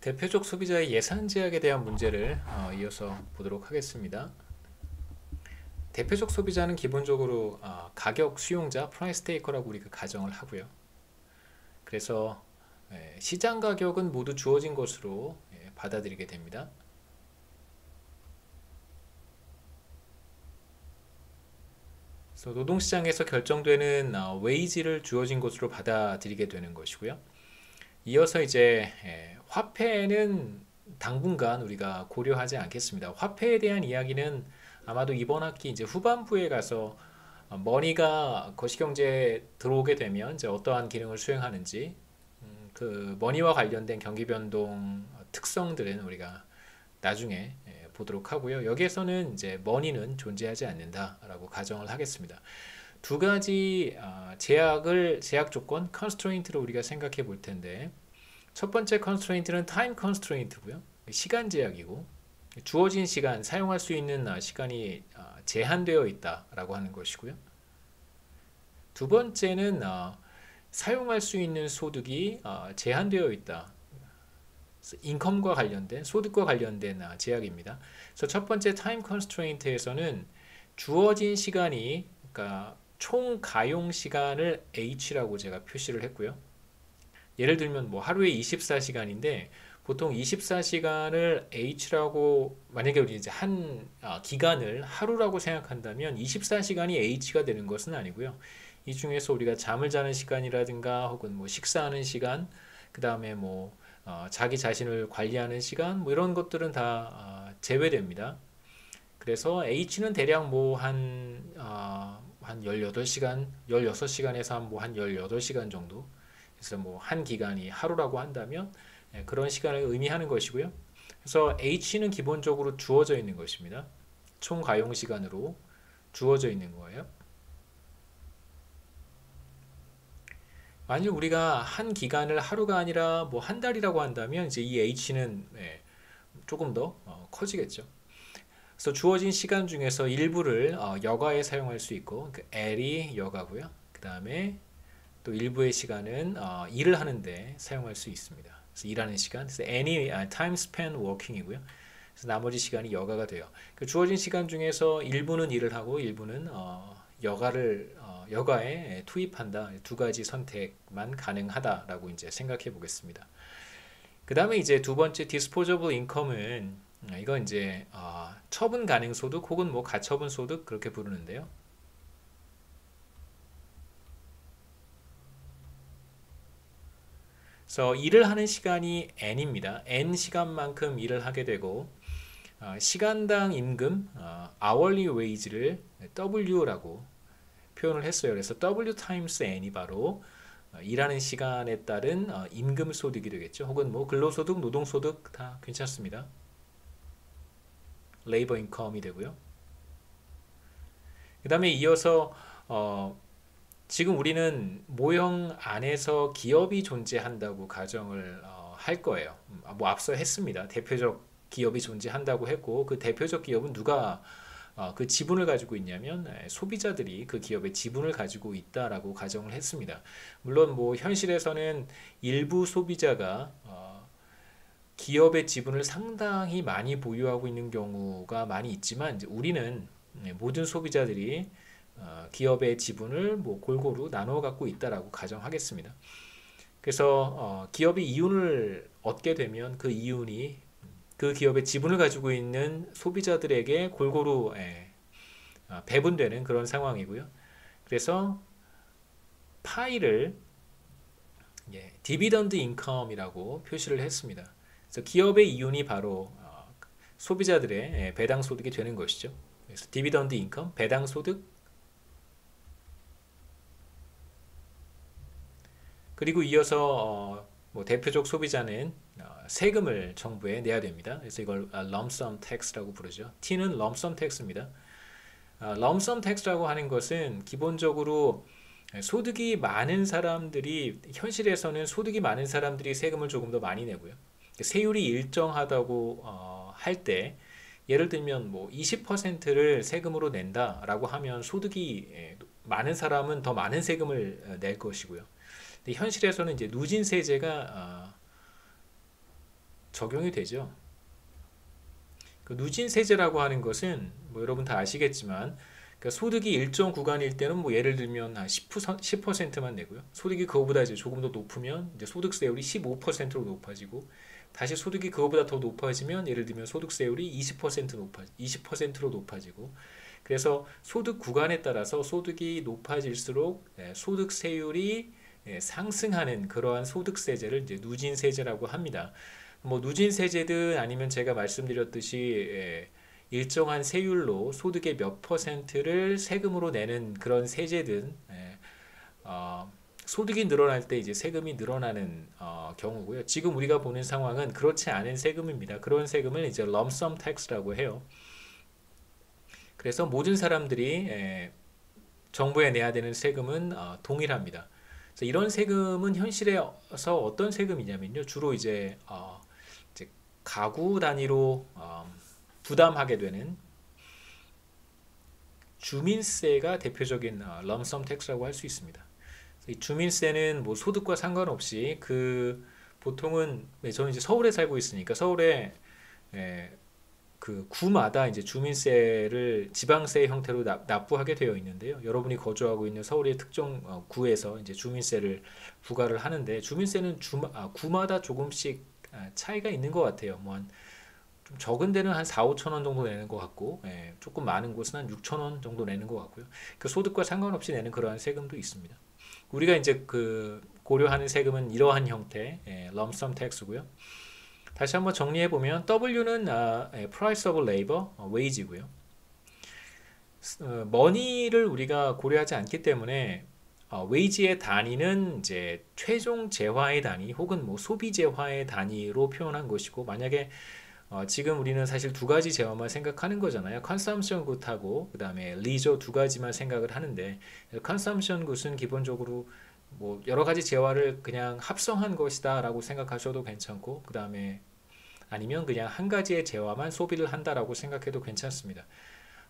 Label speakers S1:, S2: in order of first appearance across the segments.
S1: 대표적 소비자의 예산 제약에 대한 문제를 이어서 보도록 하겠습니다. 대표적 소비자는 기본적으로 가격 수용자, 프라이스 테이커라고 우리가 가정을 하고요. 그래서 시장 가격은 모두 주어진 것으로 받아들이게 됩니다. 그래서 노동시장에서 결정되는 웨이지를 주어진 것으로 받아들이게 되는 것이고요. 이어서 이제 화폐는 당분간 우리가 고려하지 않겠습니다. 화폐에 대한 이야기는 아마도 이번 학기 이제 후반부에 가서 머니가 거시경제에 들어오게 되면 이제 어떠한 기능을 수행하는지 그 머니와 관련된 경기 변동 특성들은 우리가 나중에 보도록 하고요. 여기에서는 이제 머니는 존재하지 않는다라고 가정을 하겠습니다. 두 가지 제약 조건, constraint를 우리가 생각해 볼 텐데, 첫 번째 constraint는 time constraint고요. 시간 제약이고, 주어진 시간, 사용할 수 있는 시간이 제한되어 있다라고 하는 것이고요. 두 번째는 사용할 수 있는 소득이 제한되어 있다. 인컴과 관련된, 소득과 관련된 제약입니다. 그래서 첫 번째 time constraint에서는 주어진 시간이, 그러니까 총 가용 시간을 H라고 제가 표시를 했고요. 예를 들면 뭐 하루에 24시간인데 보통 24시간을 H라고, 만약에 우리 이제 한 기간을 하루라고 생각한다면 24시간이 H가 되는 것은 아니고요. 이 중에서 우리가 잠을 자는 시간이라든가 혹은 뭐 식사하는 시간, 그 다음에 뭐 자기 자신을 관리하는 시간, 뭐 이런 것들은 다 제외됩니다. 그래서 H는 대략 뭐 한 18시간, 16시간에서 한 18시간 정도. 그래서 뭐 한 기간이 하루라고 한다면 그런 시간을 의미하는 것이고요. 그래서 H는 기본적으로 주어져 있는 것입니다. 총 가용 시간으로 주어져 있는 거예요. 만일 우리가 한 기간을 하루가 아니라 뭐 한 달이라고 한다면 이제 이 H는 조금 더 커지겠죠. 그래서 주어진 시간 중에서 일부를 여가에 사용할 수 있고, 그 L이 여가고요. 그 다음에 또 일부의 시간은 일을 하는데 사용할 수 있습니다. 그래서 일하는 시간, 그래서 N이 time spent working이고요. 그래서 나머지 시간이 여가가 돼요. 그 주어진 시간 중에서 일부는 일을 하고 일부는 여가에 투입한다. 두 가지 선택만 가능하다라고 이제 생각해 보겠습니다. 그 다음에 이제 두 번째 disposable income은 이건 이제 처분 가능 소득 혹은 뭐 가처분 소득 그렇게 부르는데요. 그래서 일을 하는 시간이 N입니다. N 시간만큼 일을 하게 되고 시간당 임금 hourly wage를 W라고 표현을 했어요. 그래서 W times N이 바로 일하는 시간에 따른 임금 소득이 되겠죠. 혹은 뭐 근로소득, 노동소득 다 괜찮습니다. 레이버 인컴이 되고요. 그 다음에 이어서 지금 우리는 모형 안에서 기업이 존재한다고 가정을 할 거예요. 뭐 앞서 했습니다. 대표적 기업이 존재한다고 했고, 그 대표적 기업은 누가 그 지분을 가지고 있냐면 소비자들이 그 기업의 지분을 가지고 있다라고 가정을 했습니다. 물론 뭐 현실에서는 일부 소비자가 기업의 지분을 상당히 많이 보유하고 있는 경우가 많이 있지만, 이제 우리는 모든 소비자들이 기업의 지분을 뭐 골고루 나누어 갖고 있다라고 가정하겠습니다. 그래서 기업이 이윤을 얻게 되면 그 이윤이 그 기업의 지분을 가지고 있는 소비자들에게 골고루 배분되는 그런 상황이고요. 그래서 파이를 디비던드 인컴이라고 표시를 했습니다. 그래서 기업의 이윤이 바로 소비자들의 배당 소득이 되는 것이죠. 그래서 디비던드 인컴, 배당 소득. 그리고 이어서 뭐 대표적 소비자는 세금을 정부에 내야 됩니다. 그래서 이걸 lump sum tax라고 부르죠. T는 lump sum tax입니다. lump sum tax라고 하는 것은 기본적으로 소득이 많은 사람들이, 현실에서는 소득이 많은 사람들이 세금을 조금 더 많이 내고요. 세율이 일정하다고 할 때, 예를 들면 뭐 20%를 세금으로 낸다라고 하면 소득이 많은 사람은 더 많은 세금을 낼 것이고요. 근데 현실에서는 이제 누진세제가 적용이 되죠. 그 누진세제라고 하는 것은 뭐 여러분 다 아시겠지만 그러니까 소득이 일정 구간일 때는 뭐 예를 들면 한 10%만 내고요. 소득이 그거보다 이제 조금 더 높으면 이제 소득세율이 15%로 높아지고 다시 소득이 그거보다 더 높아지면 예를 들면 소득세율이 20%로 높아지고 그래서 소득 구간에 따라서 소득이 높아질수록 소득세율이 상승하는 그러한 소득세제를 이제 누진세제라고 합니다. 뭐 누진세제든 아니면 제가 말씀드렸듯이 일정한 세율로 소득의 몇 퍼센트를 세금으로 내는 그런 세제든 소득이 늘어날 때 이제 세금이 늘어나는 경우고요. 지금 우리가 보는 상황은 그렇지 않은 세금입니다. 그런 세금을 이제 lump sum tax라고 해요. 그래서 모든 사람들이 정부에 내야 되는 세금은 동일합니다. 그래서 이런 세금은 현실에서 어떤 세금이냐면요. 주로 이제 가구 단위로 부담하게 되는 주민세가 대표적인 럼섬 텍스라고 할 수 있습니다. 이 주민세는 뭐 소득과 상관없이 보통은 저는 이제 서울에 살고 있으니까 서울에 그 구마다 이제 주민세를 지방세 형태로 납부하게 되어 있는데요. 여러분이 거주하고 있는 서울의 특정 구에서 이제 주민세를 부과를 하는데 주민세는 구마다 조금씩 차이가 있는 것 같아요. 뭐 좀 적은 데는 한 4, 5천 원 정도 내는 것 같고 조금 많은 곳은 한 6천 원 정도 내는 것 같고요. 그 소득과 상관없이 내는 그러한 세금도 있습니다. 우리가 이제 그 고려하는 세금은 이러한 형태 lump sum tax고요. 다시 한번 정리해 보면 W는 price of labor, wage고요. money를 우리가 고려하지 않기 때문에 wage의 단위는 이제 최종 재화의 단위 혹은 뭐 소비 재화의 단위로 표현한 것이고 만약에 지금 우리는 사실 두 가지 재화만 생각하는 거잖아요. 컨섬션 굿하고 그 다음에 리저 두 가지만 생각을 하는데 컨섬션 굿은 기본적으로 뭐 여러 가지 재화를 그냥 합성한 것이다 라고 생각하셔도 괜찮고 그 다음에 아니면 그냥 한 가지의 재화만 소비를 한다라고 생각해도 괜찮습니다.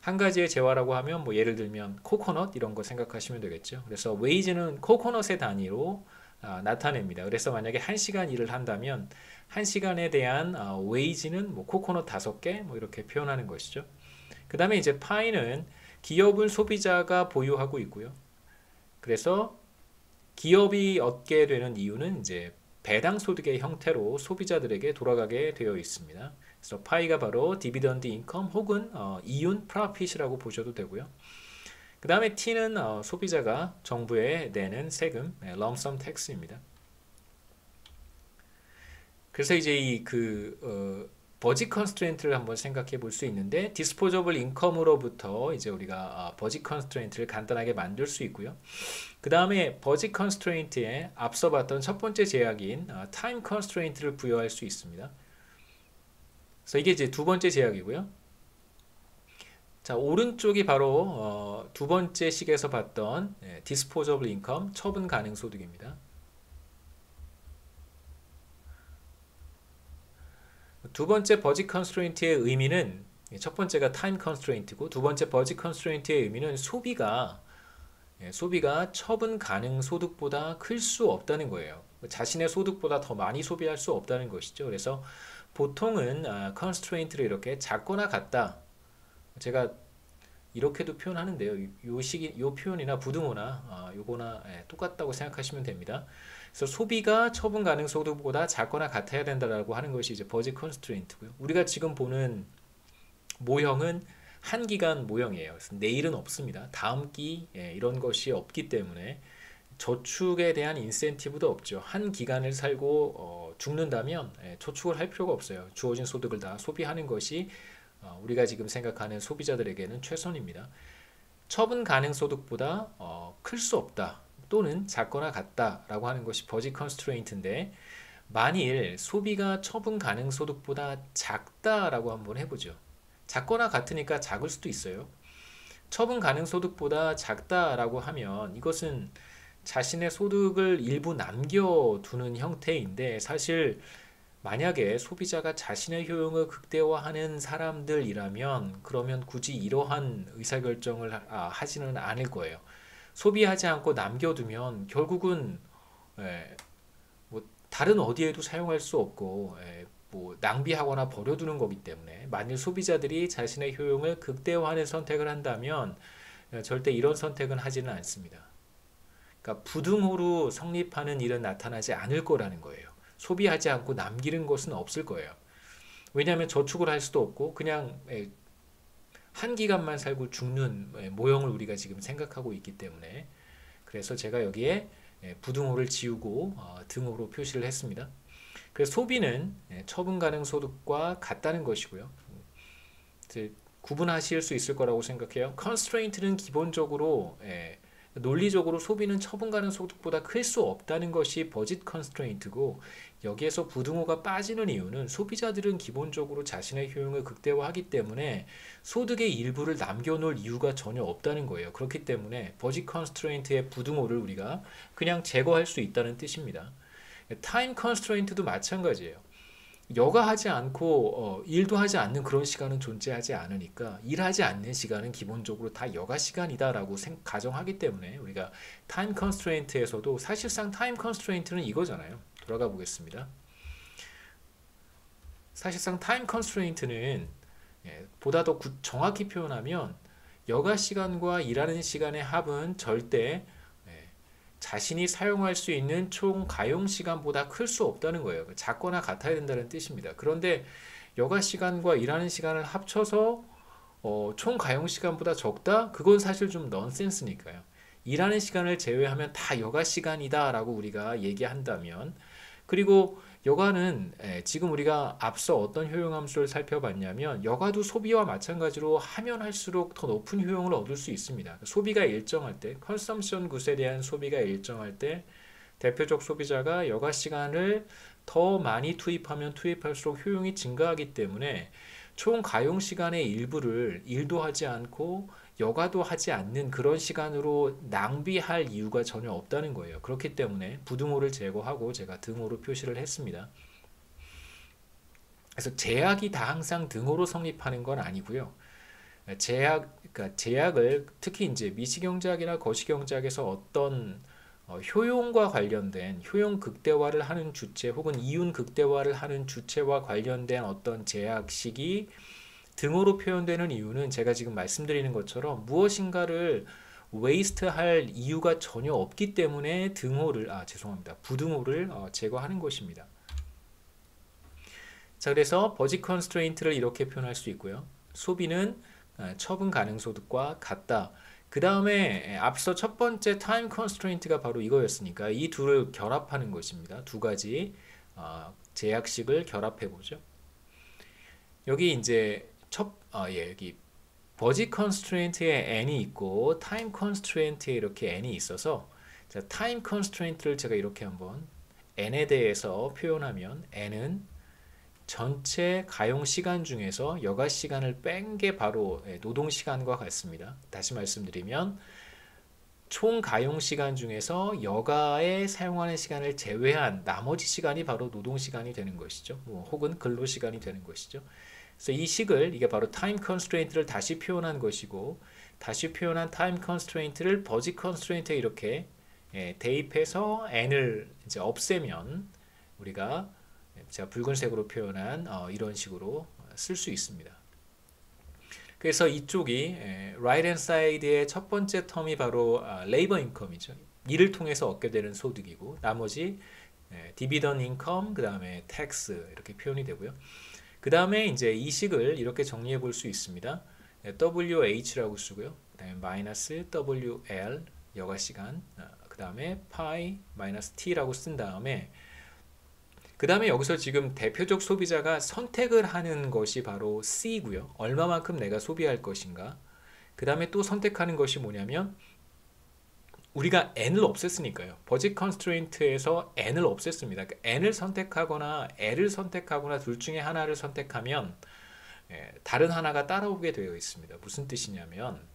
S1: 한 가지의 재화라고 하면 뭐 예를 들면 코코넛 이런 거 생각하시면 되겠죠. 그래서 웨이지는 코코넛의 단위로 나타냅니다. 그래서 만약에 1시간 일을 한다면 1시간에 대한 웨이지는 뭐 코코넛 5개 뭐 이렇게 표현하는 것이죠. 그 다음에 이제 파이는 기업은 소비자가 보유하고 있고요. 그래서 기업이 얻게 되는 이유는 이제 배당 소득의 형태로 소비자들에게 돌아가게 되어 있습니다. 그래서 파이가 바로 디비던드 인컴 혹은 이윤 프로핏이라고 보셔도 되고요. 그 다음에 T는 소비자가 정부에 내는 세금, lump sum tax입니다. 그래서 이제 이 버짓 컨스트레인트를 한번 생각해 볼 수 있는데 disposable income으로부터 이제 우리가 버짓 컨스트레인트를 간단하게 만들 수 있고요. 그 다음에 버짓 컨스트레인트에 앞서 봤던 첫 번째 제약인 타임 컨스트레인트를 부여할 수 있습니다. 그래서 이게 이제 두 번째 제약이고요. 자, 오른쪽이 바로 두 번째 식에서 봤던 disposable income, 처분 가능 소득입니다. 두 번째 버짓 컨스트레인트의 의미는 첫 번째가 타임 컨스트레인트고 두 번째 버짓 컨스트레인트의 의미는 소비가 처분 가능 소득보다 클 수 없다는 거예요. 자신의 소득보다 더 많이 소비할 수 없다는 것이죠. 그래서 보통은 컨스트레인트를 이렇게 작거나 같다. 제가 이렇게도 표현하는데요. 요 표현이나 부등호나 요거나 똑같다고 생각하시면 됩니다. 그래서 소비가 처분 가능 소득보다 작거나 같아야 된다라고 하는 것이 이제 버짓 컨스트레인트고요. 우리가 지금 보는 모형은 한 기간 모형이에요. 그래서 내일은 없습니다. 다음 기 이런 것이 없기 때문에 저축에 대한 인센티브도 없죠. 한 기간을 살고 죽는다면 저축을 할 필요가 없어요. 주어진 소득을 다 소비하는 것이 우리가 지금 생각하는 소비자들에게는 최선입니다. 처분 가능 소득보다 클 수 없다 또는 작거나 같다라고 하는 것이 버짓 컨스트레인트인데 만일 소비가 처분 가능 소득보다 작다라고 한번 해보죠. 작거나 같으니까 작을 수도 있어요. 처분 가능 소득보다 작다라고 하면 이것은 자신의 소득을 일부 남겨두는 형태인데 사실 만약에 소비자가 자신의 효용을 극대화하는 사람들이라면 그러면 굳이 이러한 의사결정을 하지는 않을 거예요. 소비하지 않고 남겨두면 결국은 뭐 다른 어디에도 사용할 수 없고 뭐 낭비하거나 버려두는 거기 때문에 만일 소비자들이 자신의 효용을 극대화하는 선택을 한다면 절대 이런 선택은 하지는 않습니다. 그러니까 부등호로 성립하는 일은 나타나지 않을 거라는 거예요. 소비하지 않고 남기는 것은 없을 거예요. 왜냐하면 저축을 할 수도 없고 그냥 한 기간만 살고 죽는 모형을 우리가 지금 생각하고 있기 때문에 그래서 제가 여기에 부등호를 지우고 등호로 표시를 했습니다. 그래서 소비는 처분 가능 소득과 같다는 것이고요. 구분하실 수 있을 거라고 생각해요. constraint는 기본적으로 논리적으로 소비는 처분 가능 소득보다 클 수 없다는 것이 버짓 컨스트레인트고 여기에서 부등호가 빠지는 이유는 소비자들은 기본적으로 자신의 효용을 극대화하기 때문에 소득의 일부를 남겨놓을 이유가 전혀 없다는 거예요. 그렇기 때문에 버짓 컨스트레인트의 부등호를 우리가 그냥 제거할 수 있다는 뜻입니다. 타임 컨스트레인트도 마찬가지예요. 여가하지 않고 일도 하지 않는 그런 시간은 존재하지 않으니까 일하지 않는 시간은 기본적으로 다 여가 시간이다라고 가정하기 때문에 우리가 타임 컨스트레인트에서도 사실상 타임 컨스트레인트는 이거잖아요. 돌아가 보겠습니다. 사실상 타임 컨스트레인트는 보다 더 정확히 표현하면 여가 시간과 일하는 시간의 합은 절대 자신이 사용할 수 있는 총 가용 시간보다 클 수 없다는 거예요. 작거나 같아야 된다는 뜻입니다. 그런데 여가 시간과 일하는 시간을 합쳐서 총 가용 시간보다 적다? 그건 사실 좀 넌센스니까요. 일하는 시간을 제외하면 다 여가 시간이다 라고 우리가 얘기한다면 그리고 여가는 지금 우리가 앞서 어떤 효용 함수를 살펴봤냐면 여가도 소비와 마찬가지로 하면 할수록 더 높은 효용을 얻을 수 있습니다. 소비가 일정할 때, 컨섬션 굿에 대한 소비가 일정할 때 대표적 소비자가 여가 시간을 더 많이 투입하면 투입할수록 효용이 증가하기 때문에 총 가용 시간의 일부를 일도 하지 않고 여가도 하지 않는 그런 시간으로 낭비할 이유가 전혀 없다는 거예요. 그렇기 때문에 부등호를 제거하고 제가 등호로 표시를 했습니다. 그래서 제약이 다 항상 등호로 성립하는 건 아니고요. 그러니까 제약을 특히 이제 미시경제학이나 거시경제학에서 어떤 효용과 관련된 효용 극대화를 하는 주체 혹은 이윤 극대화를 하는 주체와 관련된 어떤 제약식이 등호로 표현되는 이유는 제가 지금 말씀드리는 것처럼 무엇인가를 웨이스트할 이유가 전혀 없기 때문에 부등호를 제거하는 것입니다. 자, 그래서 버짓 컨스트레인트를 이렇게 표현할 수 있고요. 소비는 처분 가능 소득과 같다. 그 다음에 앞서 첫 번째 타임 컨스트레인트가 바로 이거였으니까 이 둘을 결합하는 것입니다. 두 가지 제약식을 결합해 보죠. 여기 이제 여기 버짓 컨스트레인트에 n이 있고 타임 컨스트레인트에 이렇게 n이 있어서 자, 타임 컨스트레인트를 제가 이렇게 한번 n에 대해서 표현하면 n은 전체 가용 시간 중에서 여가 시간을 뺀 게 바로 노동 시간과 같습니다. 다시 말씀드리면 총 가용 시간 중에서 여가에 사용하는 시간을 제외한 나머지 시간이 바로 노동 시간이 되는 것이죠. 혹은 근로 시간이 되는 것이죠. 그래서 이 식을 이게 바로 타임 컨스트레인트를 다시 표현한 것이고 다시 표현한 타임 컨스트레인트를 버짓 컨스트레인트에 이렇게 대입해서 n을 이제 없애면 우리가 제가 붉은색으로 표현한 이런 식으로 쓸 수 있습니다. 그래서 이쪽이 right hand side의 첫 번째 텀이 바로 labor income이죠. 일을 통해서 얻게 되는 소득이고 나머지 dividend income 그 다음에 tax 이렇게 표현이 되고요. 그 다음에 이제 이 식을 이렇게 정리해 볼 수 있습니다. WH라고 쓰고요. 그 다음에 마이너스 WL 여가시간 그 다음에 파이 마이너스 T라고 쓴 다음에 그 다음에 여기서 지금 대표적 소비자가 선택을 하는 것이 바로 C고요. 얼마만큼 내가 소비할 것인가. 그 다음에 또 선택하는 것이 뭐냐면 우리가 n을 없앴으니까요. 버짓 컨스트레인트에서 n을 없앴습니다. 그러니까 n을 선택하거나 l을 선택하거나 둘 중에 하나를 선택하면 다른 하나가 따라오게 되어 있습니다. 무슨 뜻이냐면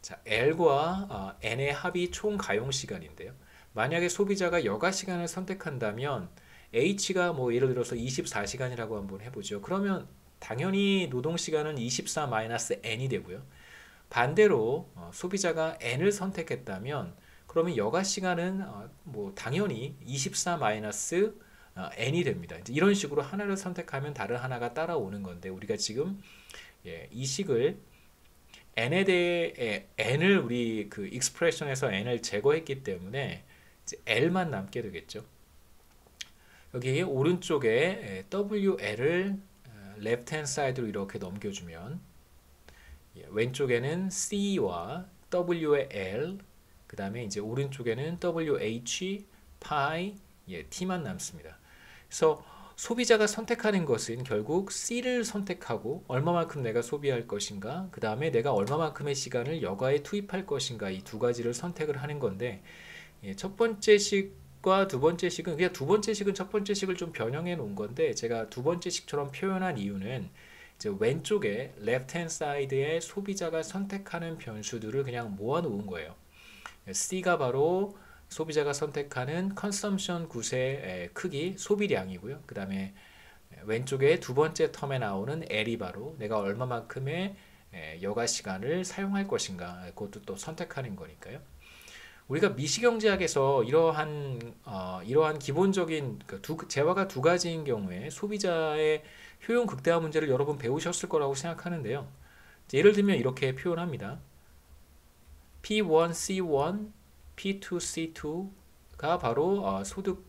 S1: 자, l과 n의 합이 총 가용 시간인데요. 만약에 소비자가 여가 시간을 선택한다면 h가 뭐 예를 들어서 24시간이라고 한번 해보죠. 그러면 당연히 노동 시간은 24-n이 되고요. 반대로 소비자가 n을 선택했다면 그러면 여가 시간은 뭐 당연히 24 n이 됩니다. 이제 이런 식으로 하나를 선택하면 다른 하나가 따라오는 건데 우리가 지금 이 식을 n에 대해 n을 우리 그 익스프레션에서 n을 제거했기 때문에 이제 l만 남게 되겠죠. 여기 오른쪽에 WL을 left hand side로 이렇게 넘겨주면 왼쪽에는 C와 W의 L 그 다음에 이제 오른쪽에는 WH, pi, T만 남습니다. 그래서 소비자가 선택하는 것은 결국 C를 선택하고 얼마만큼 내가 소비할 것인가 그 다음에 내가 얼마만큼의 시간을 여가에 투입할 것인가 이 두 가지를 선택을 하는 건데 첫 번째 식과 두 번째 식은 그냥 두 번째 식은 첫 번째 식을 좀 변형해 놓은 건데 제가 두 번째 식처럼 표현한 이유는 이제 왼쪽에 left hand side에 소비자가 선택하는 변수들을 그냥 모아 놓은 거예요. C가 바로 소비자가 선택하는 consumption 굿의 크기, 소비량이고요. 그 다음에 왼쪽에 두 번째 텀에 나오는 L이 바로 내가 얼마만큼의 여가 시간을 사용할 것인가 그것도 또 선택하는 거니까요. 우리가 미시경제학에서 이러한 기본적인 재화가 두 가지인 경우에 소비자의 효용 극대화 문제를 여러분 배우셨을 거라고 생각하는데요. 예를 들면 이렇게 표현합니다. P1, C1, P2, C2가 바로 소득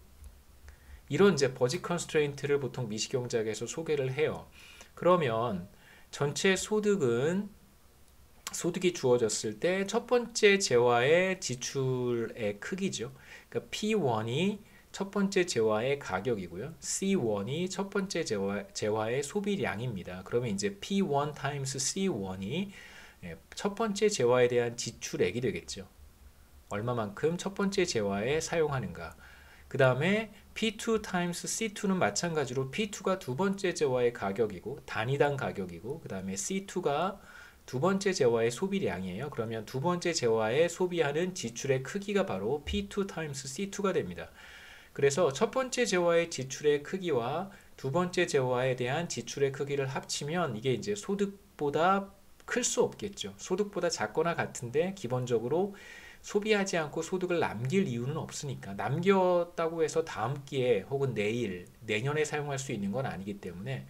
S1: 이런 이제 버짓 컨스트레인트를 보통 미시경제학에서 소개를 해요. 그러면 전체 소득이 주어졌을 때 첫 번째 재화의 지출의 크기죠. 그러니까 P1이 첫 번째 재화의 가격이고요. C1이 첫 번째 재화의 소비량입니다. 그러면 이제 P1 times C1이 첫 번째 재화에 대한 지출액이 되겠죠. 얼마만큼 첫 번째 재화에 사용하는가. 그 다음에 P2 times C2는 마찬가지로 P2가 두 번째 재화의 가격이고 단위당 가격이고 그 다음에 C2가 두 번째 재화의 소비량이에요. 그러면 두 번째 재화에 소비하는 지출의 크기가 바로 P2 times C2가 됩니다. 그래서 첫 번째 재화의 지출의 크기와 두 번째 재화에 대한 지출의 크기를 합치면 이게 이제 소득보다 클 수 없겠죠. 소득보다 작거나 같은데 기본적으로 소비하지 않고 소득을 남길 이유는 없으니까 남겼다고 해서 다음 기회에 혹은 내년에 사용할 수 있는 건 아니기 때문에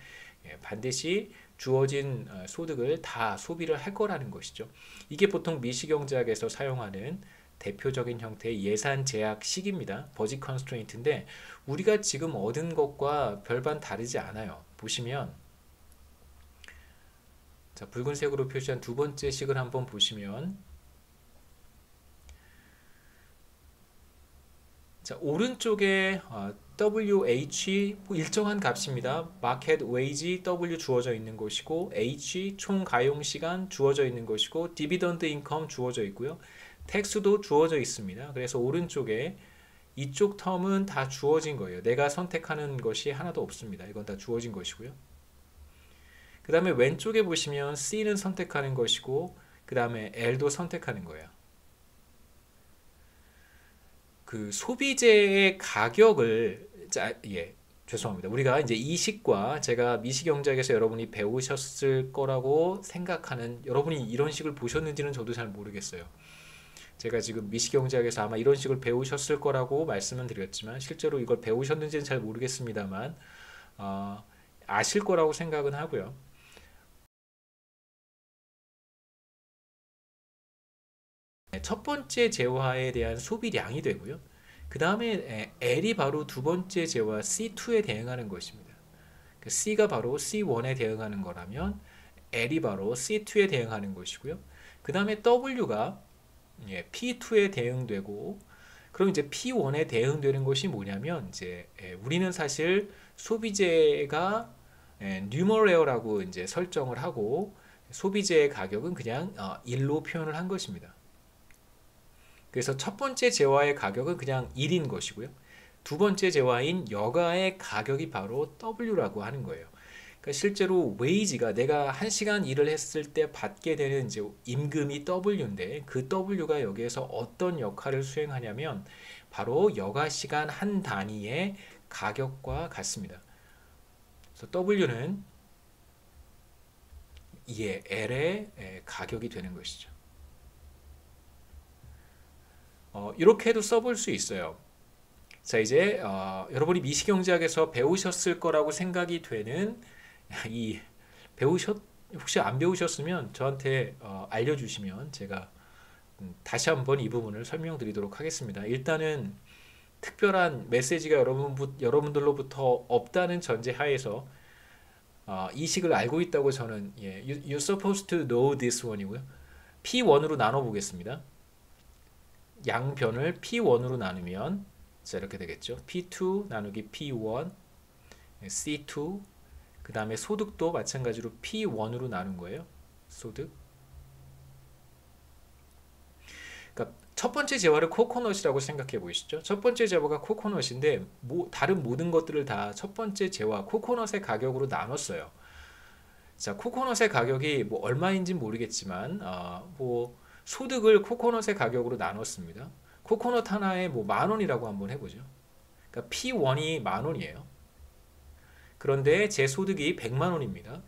S1: 반드시 주어진 소득을 다 소비를 할 거라는 것이죠. 이게 보통 미시경제학에서 사용하는 대표적인 형태의 예산 제약식입니다. 버짓 컨스트레인트인데 우리가 지금 얻은 것과 별반 다르지 않아요. 보시면 자, 붉은색으로 표시한 두 번째 식을 한번 보시면 자, 오른쪽에 WH 일정한 값입니다. 마켓 웨이지 W 주어져 있는 것이고 H 총 가용 시간 주어져 있는 것이고 디비던드 인컴 주어져 있고요. 텍스도 주어져 있습니다. 그래서 오른쪽에 이쪽 텀은 다 주어진 거예요. 내가 선택하는 것이 하나도 없습니다. 이건 다 주어진 것이고요. 그 다음에 왼쪽에 보시면 C는 선택하는 것이고 그 다음에 L도 선택하는 거예요. 그 소비재의 가격을 죄송합니다. 우리가 이제 이 식과 제가 미시경제학에서 여러분이 배우셨을 거라고 생각하는 여러분이 이런 식을 보셨는지는 저도 잘 모르겠어요. 제가 지금 미시경제학에서 아마 이런 식을 배우셨을 거라고 말씀은 드렸지만 실제로 이걸 배우셨는지는 잘 모르겠습니다만 아실 거라고 생각은 하고요. 첫 번째 재화에 대한 소비량이 되고요. 그 다음에 L이 바로 두 번째 재화 C2에 대응하는 것입니다. C가 바로 C1에 대응하는 거라면 L이 바로 C2에 대응하는 것이고요. 그 다음에 W가 P2에 대응되고 그럼 이제 P1에 대응되는 것이 뭐냐면 이제 우리는 사실 소비재가 뉴머레어라고 이제 설정을 하고 소비재의 가격은 그냥 1로 표현을 한 것입니다. 그래서 첫 번째 재화의 가격은 그냥 1인 것이고요. 두 번째 재화인 여가의 가격이 바로 W라고 하는 거예요. 그러니까 실제로 웨이지가 내가 1시간 일을 했을 때 받게 되는 이제 임금이 W인데 그 W가 여기에서 어떤 역할을 수행하냐면 바로 여가 시간 한 단위의 가격과 같습니다. 그래서 W는 L의 가격이 되는 것이죠. 이렇게 해도 써볼 수 있어요. 자, 이제 여러분이 미시경제학에서 배우셨을 거라고 생각이 되는 이 배우셨 혹시 안 배우셨으면 저한테 알려주시면 제가 다시 한번 이 부분을 설명드리도록 하겠습니다. 일단은 특별한 메시지가 여러분들로부터 없다는 전제 하에서 이 식을 알고 있다고 저는 you're supposed to know this one이고요. P1으로 나눠 보겠습니다. 양변을 P1으로 나누면 자 이렇게 되겠죠. P2 나누기 P1 C2 그 다음에 소득도 마찬가지로 P1으로 나눈 거예요. 소득. 그러니까 첫 번째 재화를 코코넛이라고 생각해 보시죠. 첫 번째 재화가 코코넛인데 다른 모든 것들을 다 첫 번째 재화 코코넛의 가격으로 나눴어요. 자, 코코넛의 가격이 뭐 얼마인지 모르겠지만 뭐 소득을 코코넛의 가격으로 나눴습니다. 코코넛 하나에 뭐 10,000원이라고 한번 해보죠. 그러니까 P1이 10,000원이에요. 그런데 제 소득이 100만원입니다.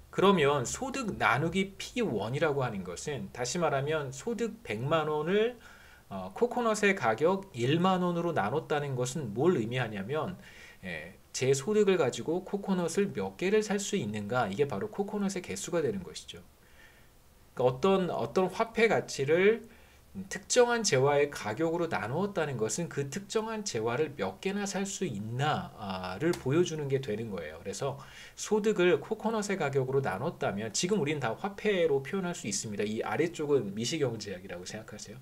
S1: 그러면 소득 나누기 P1이라고 하는 것은 다시 말하면 소득 100만원을 코코넛의 가격 1만원으로 나눴다는 것은 뭘 의미하냐면 제 소득을 가지고 코코넛을 몇 개를 살 수 있는가, 이게 바로 코코넛의 개수가 되는 것이죠. 그러니까 어떤 화폐 가치를 특정한 재화의 가격으로 나누었다는 것은 그 특정한 재화를 몇 개나 살 수 있나를 보여주는 게 되는 거예요. 그래서 소득을 코코넛의 가격으로 나눴다면 지금 우리는 다 화폐로 표현할 수 있습니다. 이 아래쪽은 미시경제학이라고 생각하세요.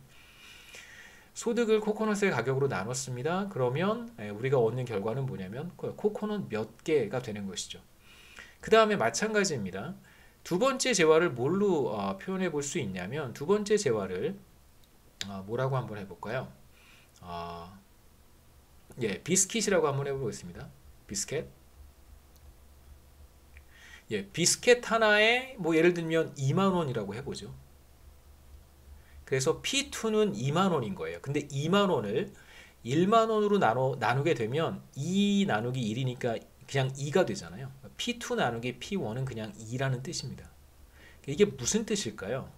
S1: 소득을 코코넛의 가격으로 나눴습니다. 그러면 우리가 얻는 결과는 뭐냐면 코코넛 몇 개가 되는 것이죠. 그 다음에 마찬가지입니다. 두 번째 재화를 뭘로 표현해 볼 수 있냐면 두 번째 재화를 뭐라고 한번 해볼까요? 비스킷이라고 한번 해보겠습니다. 비스켓. 비스켓 하나에 뭐 예를 들면 2만원이라고 해보죠. 그래서 P2는 2만원인 거예요. 근데 2만원을 1만원으로 나누게 되면 2 나누기 1이니까 그냥 2가 되잖아요. P2 나누기 P1은 그냥 2라는 뜻입니다. 이게 무슨 뜻일까요?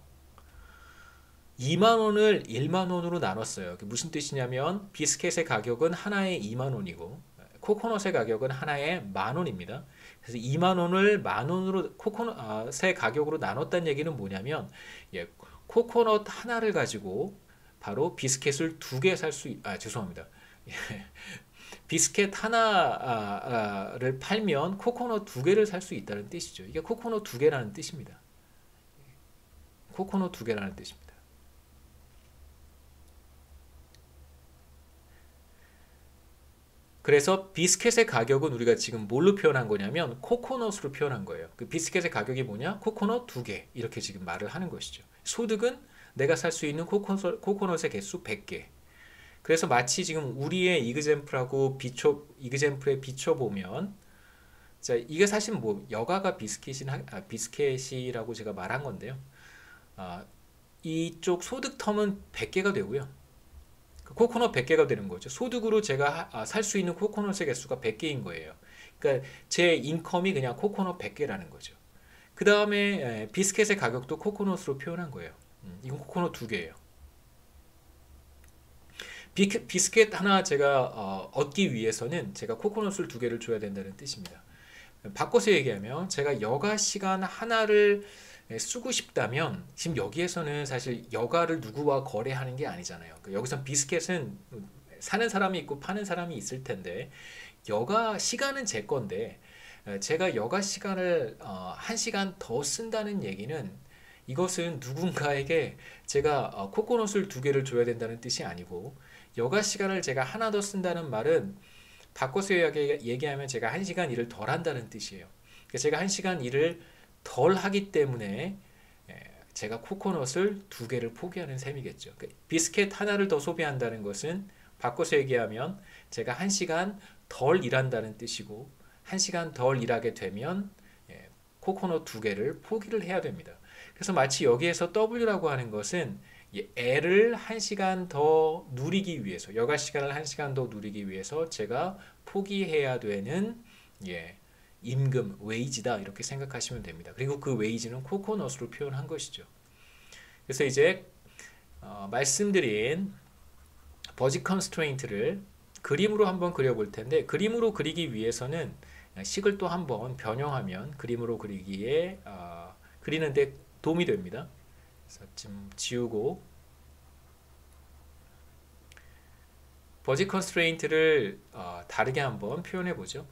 S1: 2만원을 1만원으로 나눴어요. 무슨 뜻이냐면 비스켓의 가격은 하나에 2만원이고 코코넛의 가격은 하나에 10,000원입니다. 그래서 2만원을 10,000원으로 코코넛의 가격으로 나눴다는 얘기는 뭐냐면 코코넛 하나를 가지고 바로 비스켓을 2개 살 수 죄송합니다. 비스켓 하나를 팔면 코코넛 2개를 살 수 있다는 뜻이죠. 이게 코코넛 2개라는 뜻입니다. 코코넛 2개라는 뜻입니다. 그래서 비스켓의 가격은 우리가 지금 뭘로 표현한 거냐면 코코넛으로 표현한 거예요. 그 비스켓의 가격이 뭐냐? 코코넛 2개 이렇게 지금 말을 하는 것이죠. 소득은 내가 살 수 있는 코코넛의 개수 100개. 그래서 마치 지금 우리의 이그젬플하고 이그젬플에 비춰보면 자, 이게 사실 뭐 여가가 비스켓이라고 제가 말한 건데요. 이쪽 소득 텀은 100개가 되고요. 코코넛 100개가 되는 거죠. 소득으로 제가 살 수 있는 코코넛의 개수가 100개인 거예요. 그러니까 제 인컴이 그냥 코코넛 100개라는 거죠. 그 다음에 비스켓의 가격도 코코넛으로 표현한 거예요. 이건 코코넛 2개예요. 비스켓 하나 제가 얻기 위해서는 제가 코코넛을 2개를 줘야 된다는 뜻입니다. 바꿔서 얘기하면 제가 여가 시간 하나를 쓰고 싶다면 지금 여기에서는 사실 여가를 누구와 거래하는 게 아니잖아요. 여기서 비스켓은 사는 사람이 있고 파는 사람이 있을 텐데 여가 시간은 제 건데 제가 여가 시간을 1시간 더 쓴다는 얘기는 이것은 누군가에게 제가 코코넛을 2개를 줘야 된다는 뜻이 아니고 여가 시간을 제가 하나 더 쓴다는 말은 바꿔서 얘기하면 제가 1시간 일을 덜 한다는 뜻이에요. 제가 1시간 일을 덜 하기 때문에 제가 코코넛을 2개를 포기하는 셈이겠죠. 비스켓 하나를 더 소비한다는 것은 바꿔서 얘기하면 제가 1시간 덜 일한다는 뜻이고 1시간 덜 일하게 되면 코코넛 2개를 포기를 해야 됩니다. 그래서 마치 여기에서 W라고 하는 것은 L을 1시간 더 누리기 위해서 여가 시간을 1시간 더 누리기 위해서 제가 포기해야 되는 임금, 웨이지다 이렇게 생각하시면 됩니다. 그리고 그 웨이지는 코코넛으로 표현한 것이죠. 그래서 이제 말씀드린 버짓 컨스트레인트를 그림으로 한번 그려볼 텐데, 그림으로 그리기 위해서는 식을 또 한번 변형하면 그림으로 그리는데 도움이 됩니다. 그래서 좀 지우고 버짓 컨스트레인트를 다르게 한번 표현해 보죠.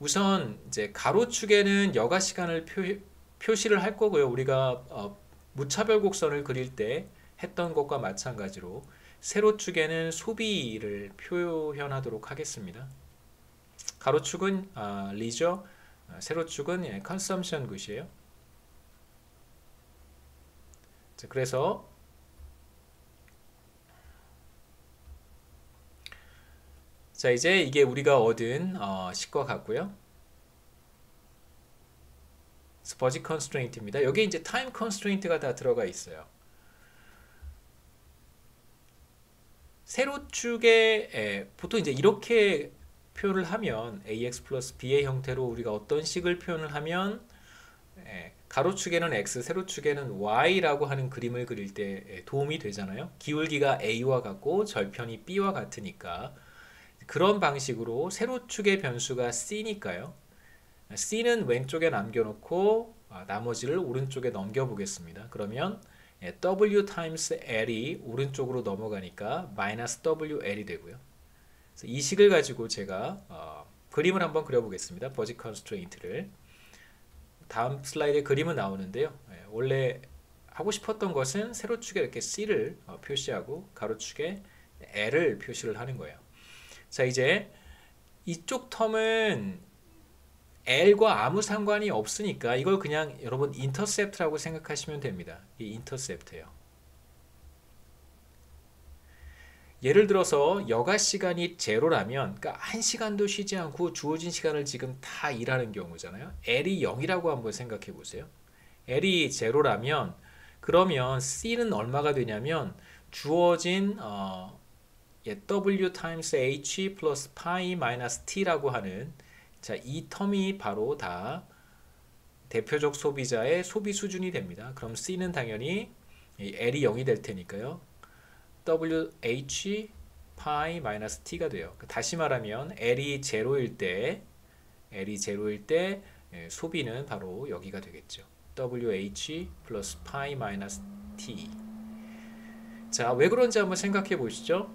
S1: 우선 이제 가로축에는 여가 시간을 표시를 할 거고요. 우리가 무차별 곡선을 그릴 때 했던 것과 마찬가지로 세로축에는 소비를 표현하도록 하겠습니다. 가로축은 리저, 세로축은 컨섬션 굿이에요. 자, 그래서 자, 이제 이게 우리가 얻은 식과 같고요. 버짓 컨스트레인트입니다. 여기 이제 타임 컨스트레인트가 다 들어가 있어요. 세로축에 보통 이제 이렇게 표현을 하면 ax 플러스 b의 형태로 우리가 어떤 식을 표현을 하면 가로축에는 x, 세로축에는 y라고 하는 그림을 그릴 때 도움이 되잖아요. 기울기가 a와 같고 절편이 b와 같으니까 그런 방식으로 세로축의 변수가 c니까요. c는 왼쪽에 남겨놓고 나머지를 오른쪽에 넘겨보겠습니다. 그러면 w times l이 오른쪽으로 넘어가니까 마이너스 wl이 되고요. 그래서 이 식을 가지고 제가 그림을 한번 그려보겠습니다. 버짓 컨스트레인트를. 다음 슬라이드에 그림은 나오는데요. 원래 하고 싶었던 것은 세로축에 이렇게 c를 표시하고 가로축에 l을 표시를 하는 거예요. 자, 이제 이쪽 텀은 L과 아무 상관이 없으니까 이걸 그냥 여러분 인터셉트라고 생각하시면 됩니다. 이 인터셉트예요. 예를 들어서 여가 시간이 제로라면, 그러니까 1시간도 쉬지 않고 주어진 시간을 지금 다 일하는 경우잖아요. L이 0이라고 한번 생각해 보세요. L이 제로라면 그러면 C는 얼마가 되냐면 주어진 W times H 플러스 파이 마이너스 T라고 하는, 자, 이 텀이 바로 다 대표적 소비자의 소비 수준이 됩니다. 그럼 C는 당연히 L이 0이 될 테니까요. WH 파이 마이너스 T가 돼요. 다시 말하면 L이 제로일 때 소비는 바로 여기가 되겠죠. WH 플러스 파이 마이너스 T. 자, 왜 그런지 한번 생각해 보시죠.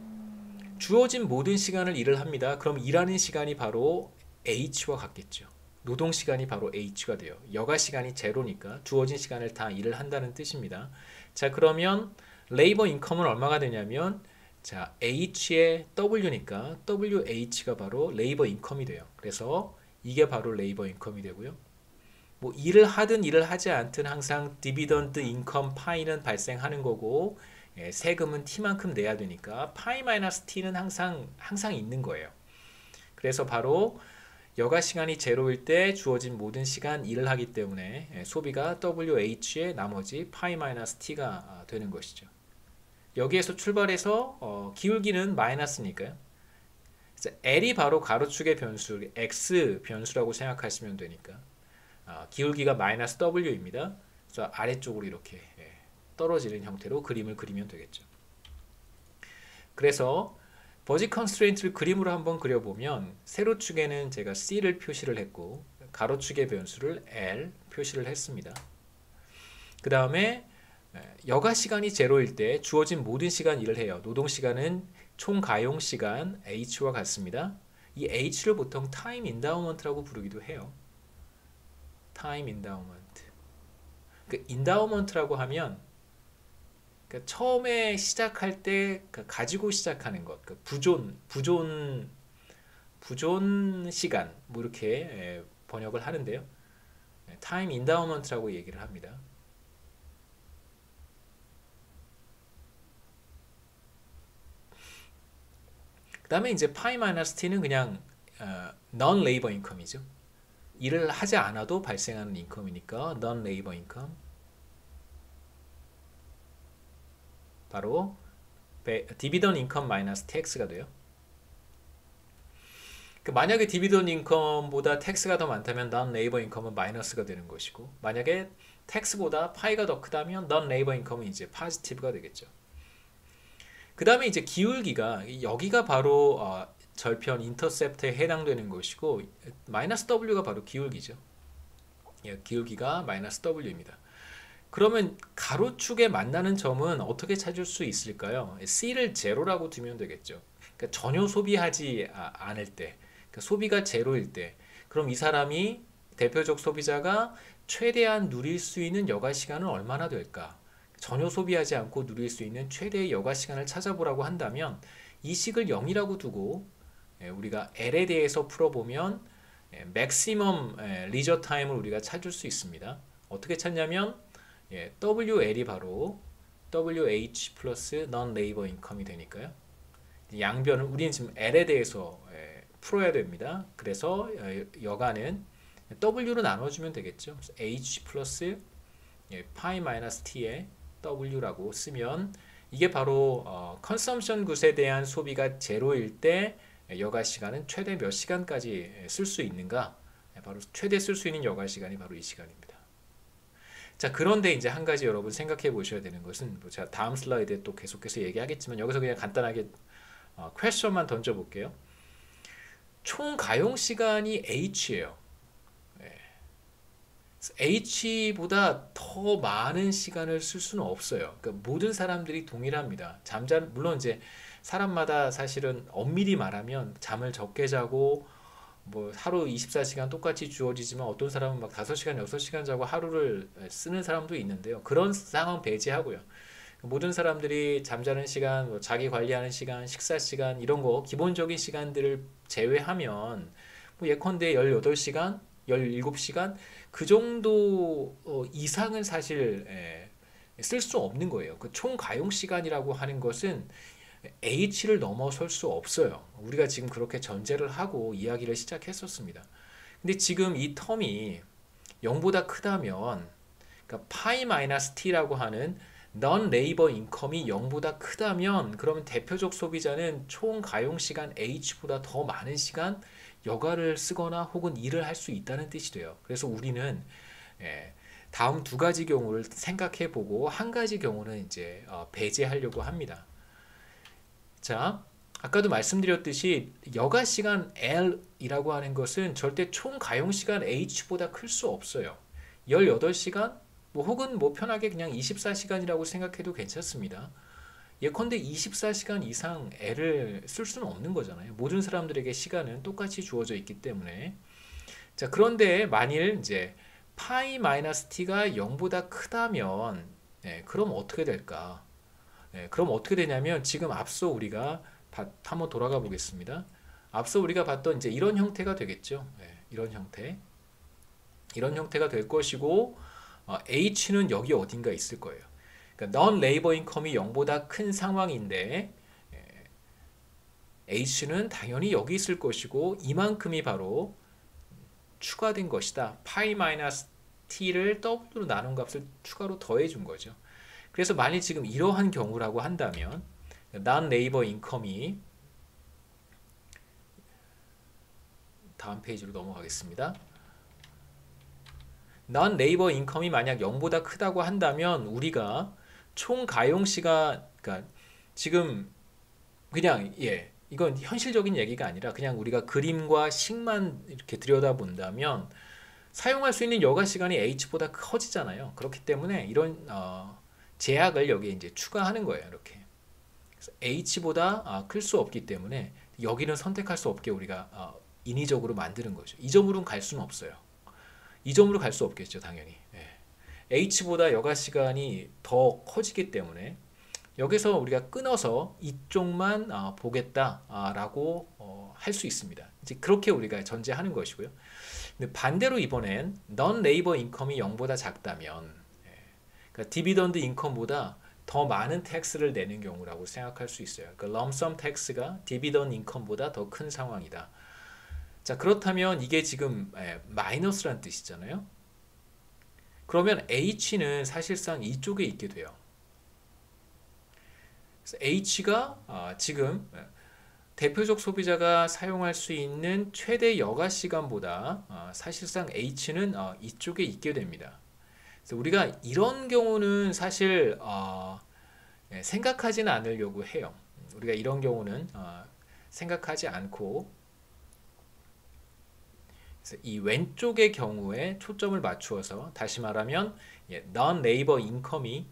S1: 주어진 모든 시간을 일을 합니다. 그럼 일하는 시간이 바로 H와 같겠죠. 노동 시간이 바로 H가 돼요. 여가 시간이 제로니까 주어진 시간을 다 일을 한다는 뜻입니다. 자, 그러면 레이버 인컴은 얼마가 되냐면, 자, H의 W니까 WH가 바로 레이버 인컴이 돼요. 그래서 이게 바로 레이버 인컴이 되고요. 뭐 일을 하든 일을 하지 않든 항상 디비던드 인컴 파이는 발생하는 거고, 세금은 T만큼 내야 되니까 파이 마이너스 T는 항상 있는 거예요. 그래서 바로 여가 시간이 제로일 때 주어진 모든 시간 일을 하기 때문에 소비가 WH의 나머지 파이 마이너스 T가 되는 것이죠. 여기에서 출발해서 기울기는 마이너스니까요. L이 바로 가로축의 변수 X 변수라고 생각하시면 되니까 기울기가 마이너스 W입니다. 그래서 아래쪽으로 이렇게 떨어지는 형태로 그림을 그리면 되겠죠. 그래서 버짓 컨스트레인트를 그림으로 한번 그려보면 세로축에는 제가 C를 표시를 했고 가로축의 변수를 L 표시를 했습니다. 그 다음에 여가 시간이 제로일 때 주어진 모든 시간 일을 해요. 노동시간은 총 가용 시간 H와 같습니다. 이 H를 보통 타임 인다우먼트라고 부르기도 해요. 타임 인다우먼트. 그 인다우먼트라고 하면 그러니까 처음에 시작할 때 가지고 시작하는 것, 부존 시간 뭐 이렇게 번역을 하는데요. 타임 인다우먼트라고 얘기를 합니다. 그 다음에 이제 파이 마이너스 T는 그냥 non labor income이죠. 일을 하지 않아도 발생하는 인컴이니까 non labor income. 바로 디비던드 인컴 마이너스 텍스가 돼요. 만약에 디비던드 인컴보다 텍스가 더 많다면 non labor income은 마이너스가 되는 것이고, 만약에 텍스보다 파이가 더 크다면 non labor income은 이제 포지티브가 되겠죠. 그 다음에 이제 기울기가 여기가 바로 절편 인터셉트에 해당되는 것이고 마이너스 W가 바로 기울기죠. 예, 기울기가 마이너스 W입니다. 그러면 가로축에 만나는 점은 어떻게 찾을 수 있을까요? C를 제로라고 두면 되겠죠. 그러니까 전혀 소비하지 않을 때, 그러니까 소비가 제로일 때, 그럼 이 사람이 대표적 소비자가 최대한 누릴 수 있는 여가 시간은 얼마나 될까? 전혀 소비하지 않고 누릴 수 있는 최대의 여가 시간을 찾아보라고 한다면 이 식을 0이라고 두고 우리가 L에 대해서 풀어보면 맥시멈 리저 타임을 우리가 찾을 수 있습니다. 어떻게 찾냐면 WL이 바로 WH 플러스 non-labor income이 되니까요. 양변을 우리는 지금 L에 대해서 풀어야 됩니다. 그래서 여가는 W로 나눠주면 되겠죠. H 플러스 파이 마이너스 T의 W라고 쓰면 이게 바로 컨섬션 굿에 대한 소비가 제로일 때 여가 시간은 최대 몇 시간까지 쓸 수 있는가? 바로 최대 쓸 수 있는 여가 시간이 바로 이 시간입니다. 자, 그런데 이제 한 가지 여러분 생각해 보셔야 되는 것은 뭐 제가 다음 슬라이드에 또 계속해서 얘기하겠지만 여기서 그냥 간단하게 퀘스천만 던져 볼게요. 총 가용 시간이 H예요. H보다 더 많은 시간을 쓸 수는 없어요. 그러니까 모든 사람들이 동일합니다. 물론 이제 사람마다 사실은 엄밀히 말하면 잠을 적게 자고 뭐 하루 24시간 똑같이 주어지지만 어떤 사람은 막 5시간, 6시간 자고 하루를 쓰는 사람도 있는데요. 그런 상황 배제하고요. 모든 사람들이 잠자는 시간, 뭐 자기 관리하는 시간, 식사 시간 이런 거 기본적인 시간들을 제외하면 뭐 예컨대 18시간, 17시간 그 정도 이상은 사실 쓸 수 없는 거예요. 그 총 가용 시간이라고 하는 것은 H를 넘어설 수 없어요. 우리가 지금 그렇게 전제를 하고 이야기를 시작했었습니다. 근데 지금 이 텀이 0보다 크다면 그러니까 파이 마이너스 T라고 하는 non-labor income이 0보다 크다면 그러면 대표적 소비자는 총 가용 시간 H보다 더 많은 시간 여가를 쓰거나 혹은 일을 할 수 있다는 뜻이 돼요. 그래서 우리는 다음 두 가지 경우를 생각해 보고 한 가지 경우는 이제 배제하려고 합니다. 자, 아까도 말씀드렸듯이 여가 시간 L이라고 하는 것은 절대 총 가용 시간 H보다 클 수 없어요. 18시간 뭐 혹은 뭐 편하게 그냥 24시간이라고 생각해도 괜찮습니다. 예컨대 24시간 이상 L을 쓸 수는 없는 거잖아요. 모든 사람들에게 시간은 똑같이 주어져 있기 때문에. 자, 그런데 만일 이제 파이 마이너스 t가 0보다 크다면 그럼 어떻게 될까? 그럼 어떻게 되냐면 지금 앞서 우리가 한번 돌아가 보겠습니다. 앞서 우리가 봤던 이제 이런 형태가 되겠죠. 이런 형태가 될 것이고 H는 여기 어딘가 있을 거예요. 그러니까 non-labor income이 0보다 큰 상황인데 H는 당연히 여기 있을 것이고 이만큼이 바로 추가된 것이다. 파이 마이너스 t를 W로 나눈 값을 추가로 더해 준 거죠. 그래서 만일 지금 이러한 경우라고 한다면 non-labor income이 다음 페이지로 넘어가겠습니다. non-labor income이 만약 0보다 크다고 한다면 우리가 총 가용 시간 그러니까 지금 그냥 이건 현실적인 얘기가 아니라 그냥 우리가 그림과 식만 이렇게 들여다본다면 사용할 수 있는 여가 시간이 H보다 커지잖아요. 그렇기 때문에 이런 제약을 여기에 이제 추가하는 거예요. 이렇게 그래서 H보다 클 수 없기 때문에 여기는 선택할 수 없게 우리가 인위적으로 만드는 거죠. 이 점으로는 갈 수는 없어요. 이 점으로 갈 수 없겠죠, 당연히. H보다 여가 시간이 더 커지기 때문에 여기서 우리가 끊어서 이쪽만 보겠다라고 할 수 있습니다. 이제 그렇게 우리가 전제하는 것이고요. 근데 반대로 이번엔 non-labor income이 0보다 작다면, 그러니까 디비던드 인컴보다 더 많은 텍스를 내는 경우라고 생각할 수 있어요. 그러니까 럼섬 텍스가 디비던드 인컴보다 더 큰 상황이다. 자, 그렇다면 이게 지금 마이너스란 뜻이잖아요. 그러면 H는 사실상 이쪽에 있게 돼요. 그래서 H가 지금 대표적 소비자가 사용할 수 있는 최대 여가 시간보다 사실상 H는 이쪽에 있게 됩니다. 그래서 우리가 이런 경우는 사실 생각하지는 않으려고 해요. 우리가 이런 경우는 생각하지 않고 이 왼쪽의 경우에 초점을 맞추어서 다시 말하면 non-labor income이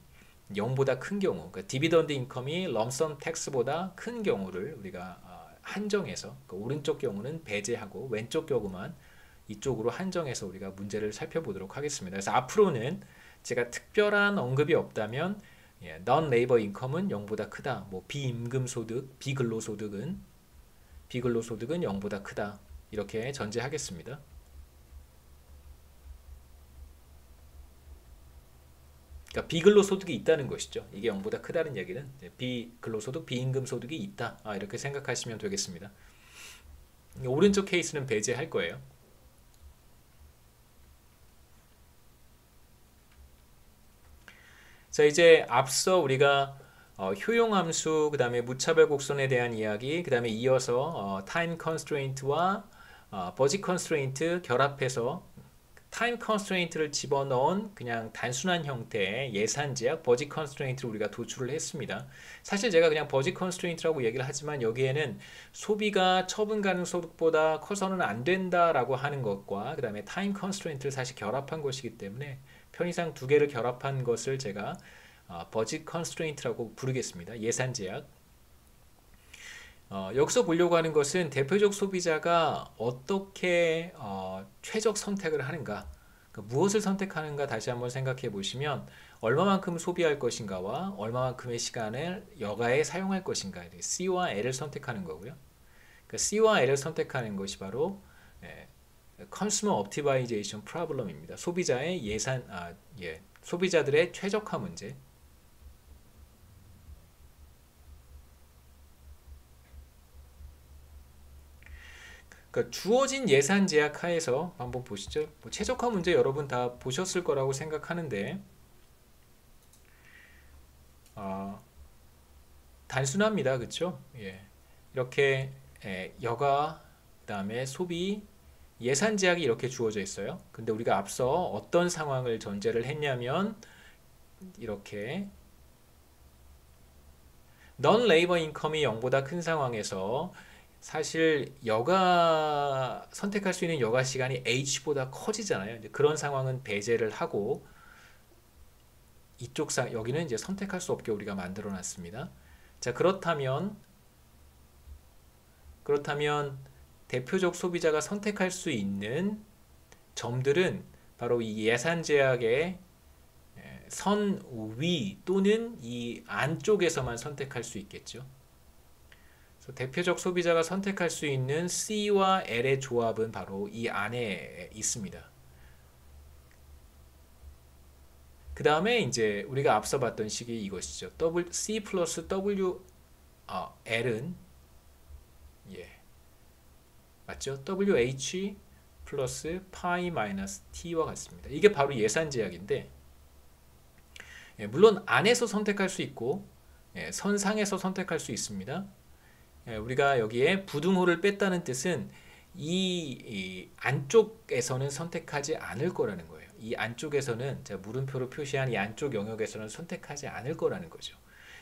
S1: 0보다 큰 경우, 그러니까 디비던드 인컴이 럼섬 텍스보다 큰 경우를 우리가 한정해서 그러니까 오른쪽 경우는 배제하고 왼쪽 경우만 이쪽으로 한정해서 우리가 문제를 살펴보도록 하겠습니다. 그래서 앞으로는 제가 특별한 언급이 없다면 non-labor income은 0보다 크다. 뭐 비임금 소득, 비근로소득은 0보다 크다. 이렇게 전제하겠습니다. 그러니까 비근로소득이 있다는 것이죠. 이게 0보다 크다는 얘기는 비근로소득, 비임금 소득이 있다. 이렇게 생각하시면 되겠습니다. 오른쪽 케이스는 배제할 거예요. 자, 이제 앞서 우리가 효용함수, 그 다음에 무차별 곡선에 대한 이야기, 그 다음에 이어서 타임 컨스트레인트와 버짓 컨스트레인트 결합해서 타임 컨스트레인트를 집어넣은 그냥 단순한 형태의 예산 제약 버짓 컨스트레인트를 우리가 도출을 했습니다. 사실 제가 그냥 버짓 컨스트레인트라고 얘기를 하지만 여기에는 소비가 처분 가능 소득보다 커서는 안 된다라고 하는 것과 그 다음에 타임 컨스트레인트를 사실 결합한 것이기 때문에 편의상 두 개를 결합한 것을 제가 버짓 컨스트레인트라고 부르겠습니다. 예산 제약. 여기서 보려고 하는 것은 대표적 소비자가 어떻게 최적 선택을 하는가, 그러니까 무엇을 선택하는가 다시 한번 생각해 보시면 얼마만큼 소비할 것인가와 얼마만큼의 시간을 여가에 사용할 것인가, C와 L을 선택하는 거고요. 그러니까 C와 L을 선택하는 것이 바로 Consumer Optimization Problem입니다. 소비자의 소비자들의 최적화 문제. 그러니까 주어진 예산 제약 하에서 한번 보시죠. 최적화 문제 여러분 다 보셨을 거라고 생각하는데 단순합니다. 그렇죠? 이렇게 여가, 그다음에 소비, 예산 제약이 이렇게 주어져 있어요. 근데 우리가 앞서 어떤 상황을 전제를 했냐면 이렇게 non-labor income이 0보다 큰 상황에서 사실 여가 선택할 수 있는 여가 시간이 H보다 커지잖아요. 이제 그런 상황은 배제를 하고 이쪽 여기는 이제 선택할 수 없게 우리가 만들어 놨습니다. 자, 그렇다면 대표적 소비자가 선택할 수 있는 점들은 바로 이 예산 제약의 선 위 또는 이 안쪽에서만 선택할 수 있겠죠. 대표적 소비자가 선택할 수 있는 C와 L의 조합은 바로 이 안에 있습니다. 그 다음에 이제 우리가 앞서 봤던 식이 이것이죠. C 플러스 W L은 맞죠? WH 플러스 파이 마이너스 T와 같습니다. 이게 바로 예산 제약인데 물론 안에서 선택할 수 있고 선상에서 선택할 수 있습니다. 우리가 여기에 부등호를 뺐다는 뜻은 이 안쪽에서는 선택하지 않을 거라는 거예요. 이 안쪽에서는 제가 물음표로 표시한 이 안쪽 영역에서는 선택하지 않을 거라는 거죠.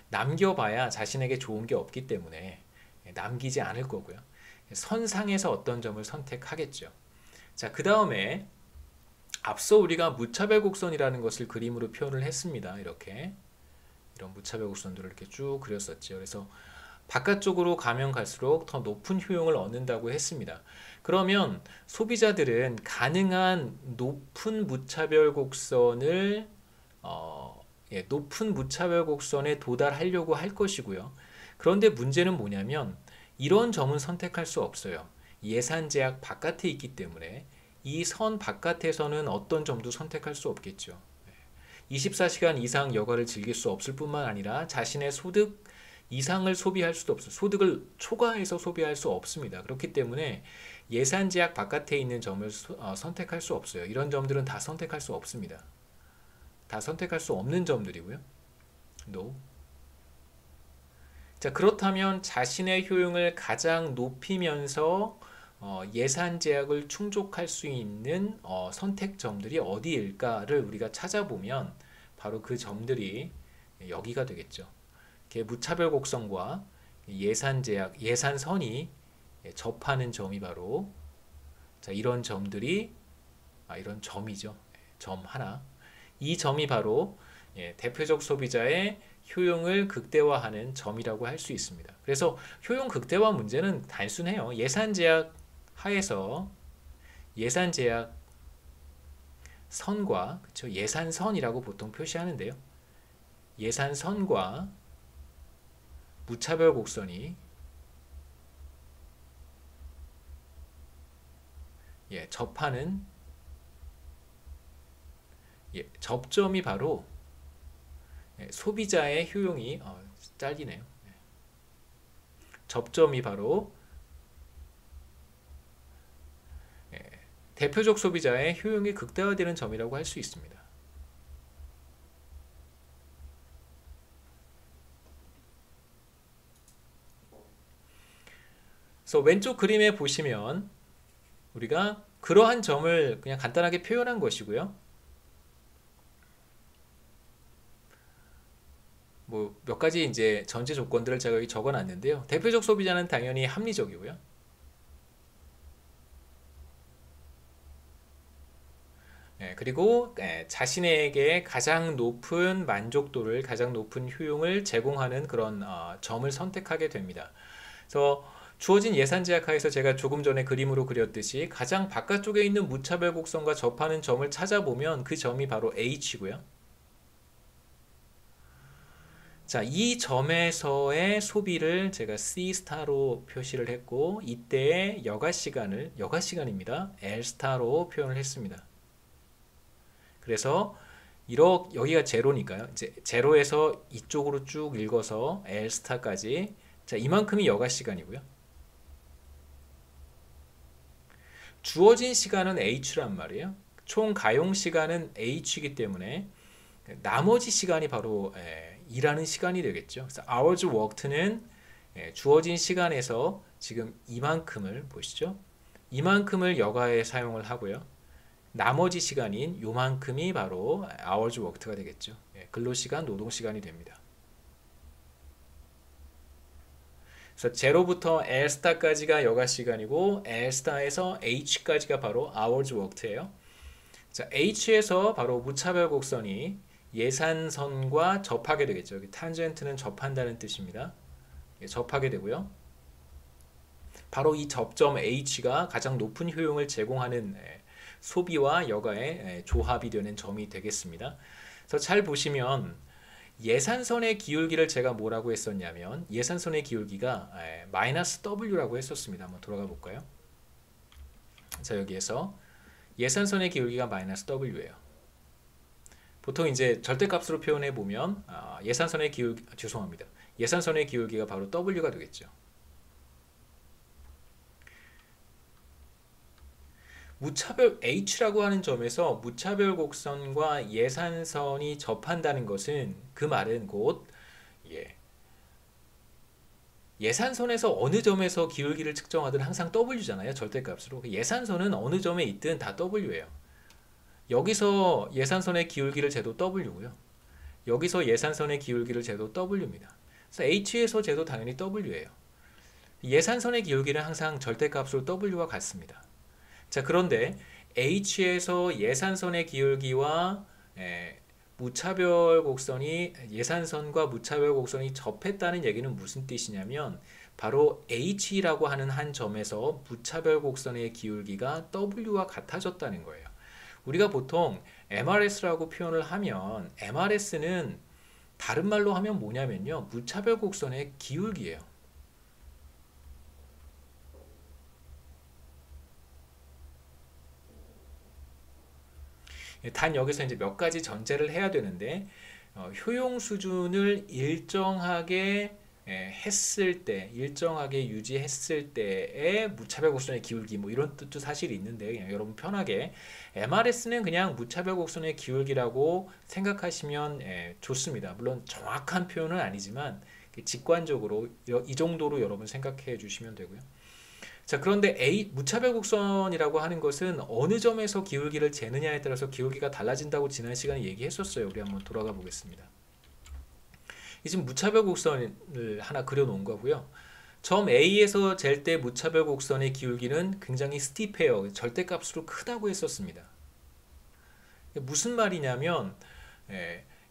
S1: 남겨봐야 자신에게 좋은 게 없기 때문에 남기지 않을 거고요. 선상에서 어떤 점을 선택하겠죠. 자, 그 다음에 앞서 우리가 무차별 곡선이라는 것을 그림으로 표현을 했습니다. 이렇게 이런 무차별 곡선들을 이렇게 쭉 그렸었죠. 그래서 바깥쪽으로 가면 갈수록 더 높은 효용을 얻는다고 했습니다. 그러면 소비자들은 가능한 높은 무차별 곡선을 높은 무차별 곡선에 도달하려고 할 것이고요. 그런데 문제는 뭐냐면 이런 점은 선택할 수 없어요. 예산 제약 바깥에 있기 때문에 이 선 바깥에서는 어떤 점도 선택할 수 없겠죠. 24시간 이상 여가를 즐길 수 없을 뿐만 아니라 자신의 소득 이상을 소비할 수도 없어요. 소득을 초과해서 소비할 수 없습니다. 그렇기 때문에 예산 제약 바깥에 있는 점을 선택할 수 없어요. 이런 점들은 다 선택할 수 없습니다. 다 선택할 수 없는 점들이고요. No. 자, 그렇다면 자신의 효용을 가장 높이면서 예산 제약을 충족할 수 있는 선택점들이 어디일까를 우리가 찾아보면 바로 그 점들이 여기가 되겠죠. 무차별 곡선과 예산 제약, 예산선이 접하는 점이 바로 자, 이런 점들이 이런 점이죠. 점 하나. 이 점이 바로 대표적 소비자의 효용을 극대화하는 점이라고 할 수 있습니다. 그래서 효용 극대화 문제는 단순해요. 예산 제약 하에서 예산 제약 선과 그렇죠? 예산선이라고 보통 표시하는데요. 예산선과 무차별 곡선이 접하는 접점이 바로 소비자의 효용이 잘리네요. 접점이 바로 대표적 소비자의 효용이 극대화되는 점이라고 할 수 있습니다. 그래서 왼쪽 그림에 보시면 우리가 그러한 점을 그냥 간단하게 표현한 것이고요. 뭐 몇 가지 이제 전제 조건들을 제가 여기 적어놨는데요. 대표적 소비자는 당연히 합리적이고요. 그리고 자신에게 가장 높은 만족도를, 가장 높은 효용을 제공하는 그런 점을 선택하게 됩니다. 그래서 주어진 예산 제약 하에서 제가 조금 전에 그림으로 그렸듯이 가장 바깥쪽에 있는 무차별 곡선과 접하는 점을 찾아보면 그 점이 바로 H고요. 자, 이 점에서의 소비를 제가 C 스타로 표시를 했고 이때의 여가시간입니다. L 스타로 표현을 했습니다. 그래서 여기가 제로니까요. 이제 제로에서 이쪽으로 쭉 읽어서 L 스타까지 자, 이만큼이 여가시간이고요. 주어진 시간은 H란 말이에요. 총 가용 시간은 H이기 때문에 나머지 시간이 바로 일하는 시간이 되겠죠. 그래서 hours worked는 주어진 시간에서 지금 이만큼을 보시죠. 이만큼을 여가에 사용을 하고요. 나머지 시간인 요만큼이 바로 hours worked가 되겠죠. 근로시간, 노동시간이 됩니다. 그래서 제로부터 L 스타까지가 여가 시간이고 L 스타에서 H까지가 바로 hours worked예요. 자, H에서 바로 무차별 곡선이 예산선과 접하게 되겠죠. 여기 탄젠트는 접한다는 뜻입니다. 접하게 되고요. 바로 이 접점 H가 가장 높은 효용을 제공하는 소비와 여가의 조합이 되는 점이 되겠습니다. 그래서 잘 보시면 예산선의 기울기를 제가 뭐라고 했었냐면 예산선의 기울기가 마이너스 W라고 했었습니다. 한번 돌아가 볼까요? 자, 여기에서 예산선의 기울기가 마이너스 W예요. 보통 이제 절대값으로 표현해 보면 예산선의 기울기가 바로 W가 되겠죠. 무차별 H라고 하는 점에서 무차별 곡선과 예산선이 접한다는 것은 그 말은 곧 예산선에서 어느 점에서 기울기를 측정하든 항상 W잖아요. 절대값으로. 예산선은 어느 점에 있든 다 W예요. 여기서 예산선의 기울기를 재도 W고요. 여기서 예산선의 기울기를 재도 W입니다. 그래서 H에서 재도 당연히 W예요. 예산선의 기울기는 항상 절대값으로 W와 같습니다. 자, 그런데 H에서 예산선의 기울기와 무차별 곡선이 예산선과 무차별 곡선이 접했다는 얘기는 무슨 뜻이냐면 바로 H라고 하는 한 점에서 무차별 곡선의 기울기가 W와 같아졌다는 거예요. 우리가 보통 MRS라고 표현을 하면 MRS는 다른 말로 하면 뭐냐면요. 무차별 곡선의 기울기예요. 단 여기서 이제 몇 가지 전제를 해야 되는데 효용 수준을 일정하게 일정하게 유지했을 때의 무차별 곡선의 기울기 뭐 이런 뜻도 사실 있는데 그냥 여러분 편하게 MRS는 그냥 무차별 곡선의 기울기라고 생각하시면 좋습니다. 물론 정확한 표현은 아니지만 직관적으로 이 정도로 여러분 생각해 주시면 되고요. 자, 그런데 무차별 곡선이라고 하는 것은 어느 점에서 기울기를 재느냐에 따라서 기울기가 달라진다고 지난 시간에 얘기했었어요. 우리 한번 돌아가 보겠습니다. 이 지금 무차별 곡선을 하나 그려놓은 거고요. 점 A에서 잴 때 무차별 곡선의 기울기는 굉장히 스티프해요. 절대값으로 크다고 했었습니다. 무슨 말이냐면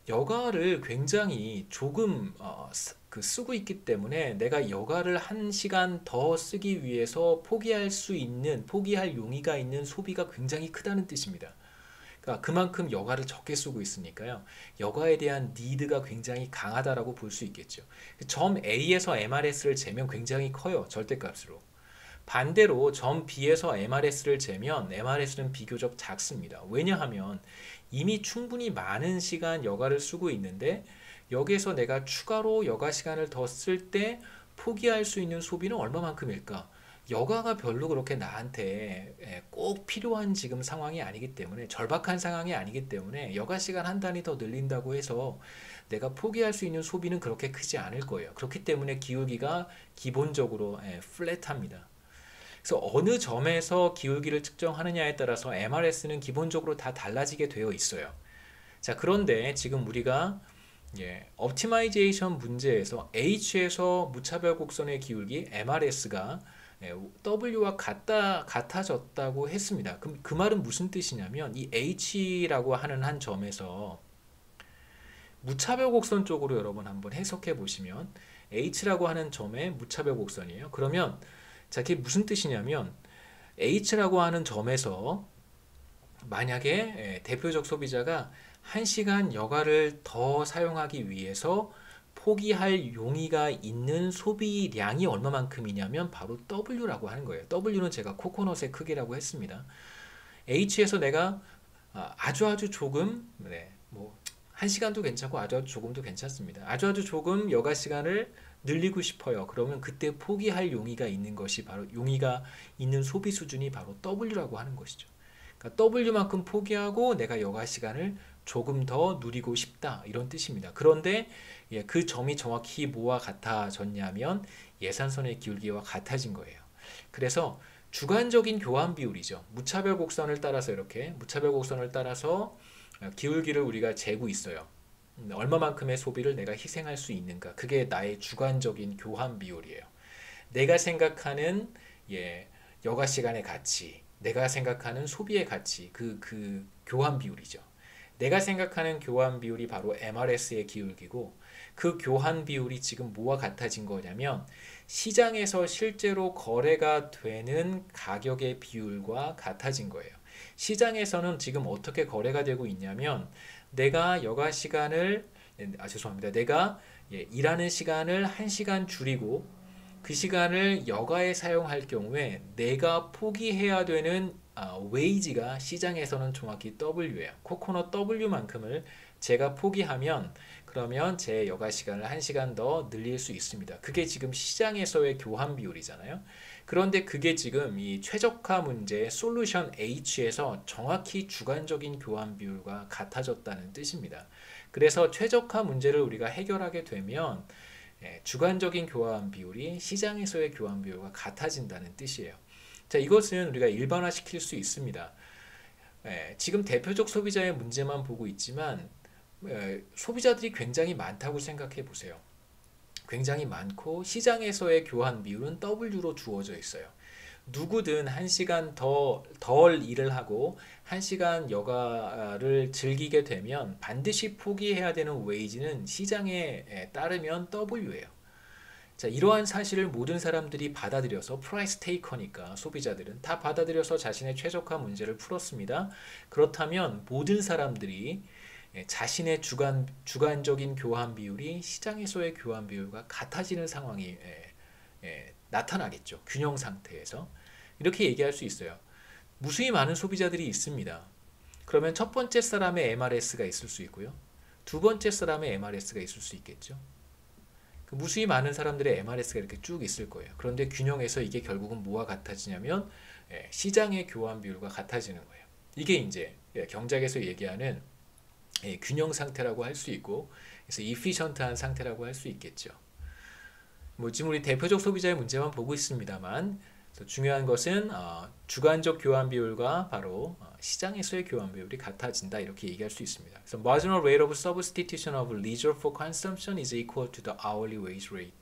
S1: 여가를 굉장히 조금 쓰고 있기 때문에 내가 여가를 1시간 더 쓰기 위해서 포기할 용의가 있는 소비가 굉장히 크다는 뜻입니다. 그러니까 그만큼 여가를 적게 쓰고 있으니까요. 여가에 대한 니드가 굉장히 강하다라고 볼 수 있겠죠. 점 A에서 MRS를 재면 굉장히 커요. 절대값으로. 반대로 점 B에서 MRS를 재면 MRS는 비교적 작습니다. 왜냐하면 이미 충분히 많은 시간 여가를 쓰고 있는데 여기에서 내가 추가로 여가 시간을 더 쓸 때 포기할 수 있는 소비는 얼마만큼일까? 여가가 별로 그렇게 나한테 꼭 필요한 지금 상황이 아니기 때문에 절박한 상황이 아니기 때문에 여가 시간 한 단위 더 늘린다고 해서 내가 포기할 수 있는 소비는 그렇게 크지 않을 거예요. 그렇기 때문에 기울기가 기본적으로 플랫합니다. 그래서 어느 점에서 기울기를 측정하느냐에 따라서 MRS는 기본적으로 다 달라지게 되어 있어요. 자, 그런데 지금 우리가 옵티마이제이션 문제에서 H에서 무차별 곡선의 기울기 MRS가 W와 같아졌다고 했습니다. 그럼 그 말은 무슨 뜻이냐면 이 H라고 하는 한 점에서 무차별 곡선 쪽으로 여러분 한번 해석해 보시면 H라고 하는 점의 무차별 곡선이에요. 그러면 자, 그게 무슨 뜻이냐면 H라고 하는 점에서 만약에 대표적 소비자가 1시간 여가를 더 사용하기 위해서 포기할 용의가 있는 소비량이 얼마만큼이냐면 바로 W라고 하는 거예요. W는 제가 코코넛의 크기라고 했습니다. H에서 내가 아주 조금, 뭐 1시간도 괜찮고 아주 조금도 괜찮습니다. 아주 조금 여가 시간을 늘리고 싶어요. 그러면 그때 포기할 용의가 있는 것이 바로 용의가 있는 소비 수준이 바로 W라고 하는 것이죠. 그러니까 W만큼 포기하고 내가 여가 시간을 조금 더 누리고 싶다 이런 뜻입니다. 그런데 그 점이 정확히 뭐와 같아졌냐면 예산선의 기울기와 같아진 거예요. 그래서 주관적인 교환 비율이죠. 무차별 곡선을 따라서 이렇게 무차별 곡선을 따라서 기울기를 우리가 재고 있어요. 얼마만큼의 소비를 내가 희생할 수 있는가. 그게 나의 주관적인 교환 비율이에요. 내가 생각하는 여가 시간의 가치, 내가 생각하는 소비의 가치, 그 교환 비율이죠. 내가 생각하는 교환 비율이 바로 MRS의 기울기고 그 교환 비율이 지금 뭐와 같아진 거냐면 시장에서 실제로 거래가 되는 가격의 비율과 같아진 거예요. 시장에서는 지금 어떻게 거래가 되고 있냐면 내가 여가 시간을 내가 일하는 시간을 1시간 줄이고 그 시간을 여가에 사용할 경우에 내가 포기해야 되는 웨이지가 시장에서는 정확히 W예요. 코코넛 W만큼을 제가 포기하면 그러면 제 여가 시간을 1시간 더 늘릴 수 있습니다. 그게 지금 시장에서의 교환 비율이잖아요. 그런데 그게 지금 이 최적화 문제 솔루션 H에서 정확히 주관적인 교환 비율과 같아졌다는 뜻입니다. 그래서 최적화 문제를 우리가 해결하게 되면 주관적인 교환 비율이 시장에서의 교환 비율과 같아진다는 뜻이에요. 자, 이것은 우리가 일반화시킬 수 있습니다. 지금 대표적 소비자의 문제만 보고 있지만 소비자들이 굉장히 많다고 생각해 보세요. 굉장히 많고 시장에서의 교환 비율은 W로 주어져 있어요. 누구든 1시간 덜 일을 하고 1시간 여가를 즐기게 되면 반드시 포기해야 되는 웨이지는 시장에 따르면 W예요. 자, 이러한 사실을 모든 사람들이 받아들여서 프라이스 테이커니까 소비자들은 다 받아들여서 자신의 최적화 문제를 풀었습니다. 그렇다면 모든 사람들이 자신의 주관적인 교환 비율이 시장에서의 교환 비율과 같아지는 상황이 나타나겠죠. 균형 상태에서. 이렇게 얘기할 수 있어요. 무수히 많은 소비자들이 있습니다. 그러면 첫 번째 사람의 MRS가 있을 수 있고요. 두 번째 사람의 MRS가 있을 수 있겠죠. 무수히 많은 사람들의 MRS가 이렇게 쭉 있을 거예요. 그런데 균형에서 이게 결국은 뭐와 같아지냐면 시장의 교환 비율과 같아지는 거예요. 이게 이제 경작에서 얘기하는 균형 상태라고 할 수 있고 그래서 이피션트한 상태라고 할 수 있겠죠. 뭐 지금 우리 대표적 소비자의 문제만 보고 있습니다만 중요한 것은 주관적 교환 비율과 바로 시장에서의 교환 비율이 같아진다 이렇게 얘기할 수 있습니다. 그래서 marginal rate of substitution of leisure for consumption is equal to the hourly wage rate.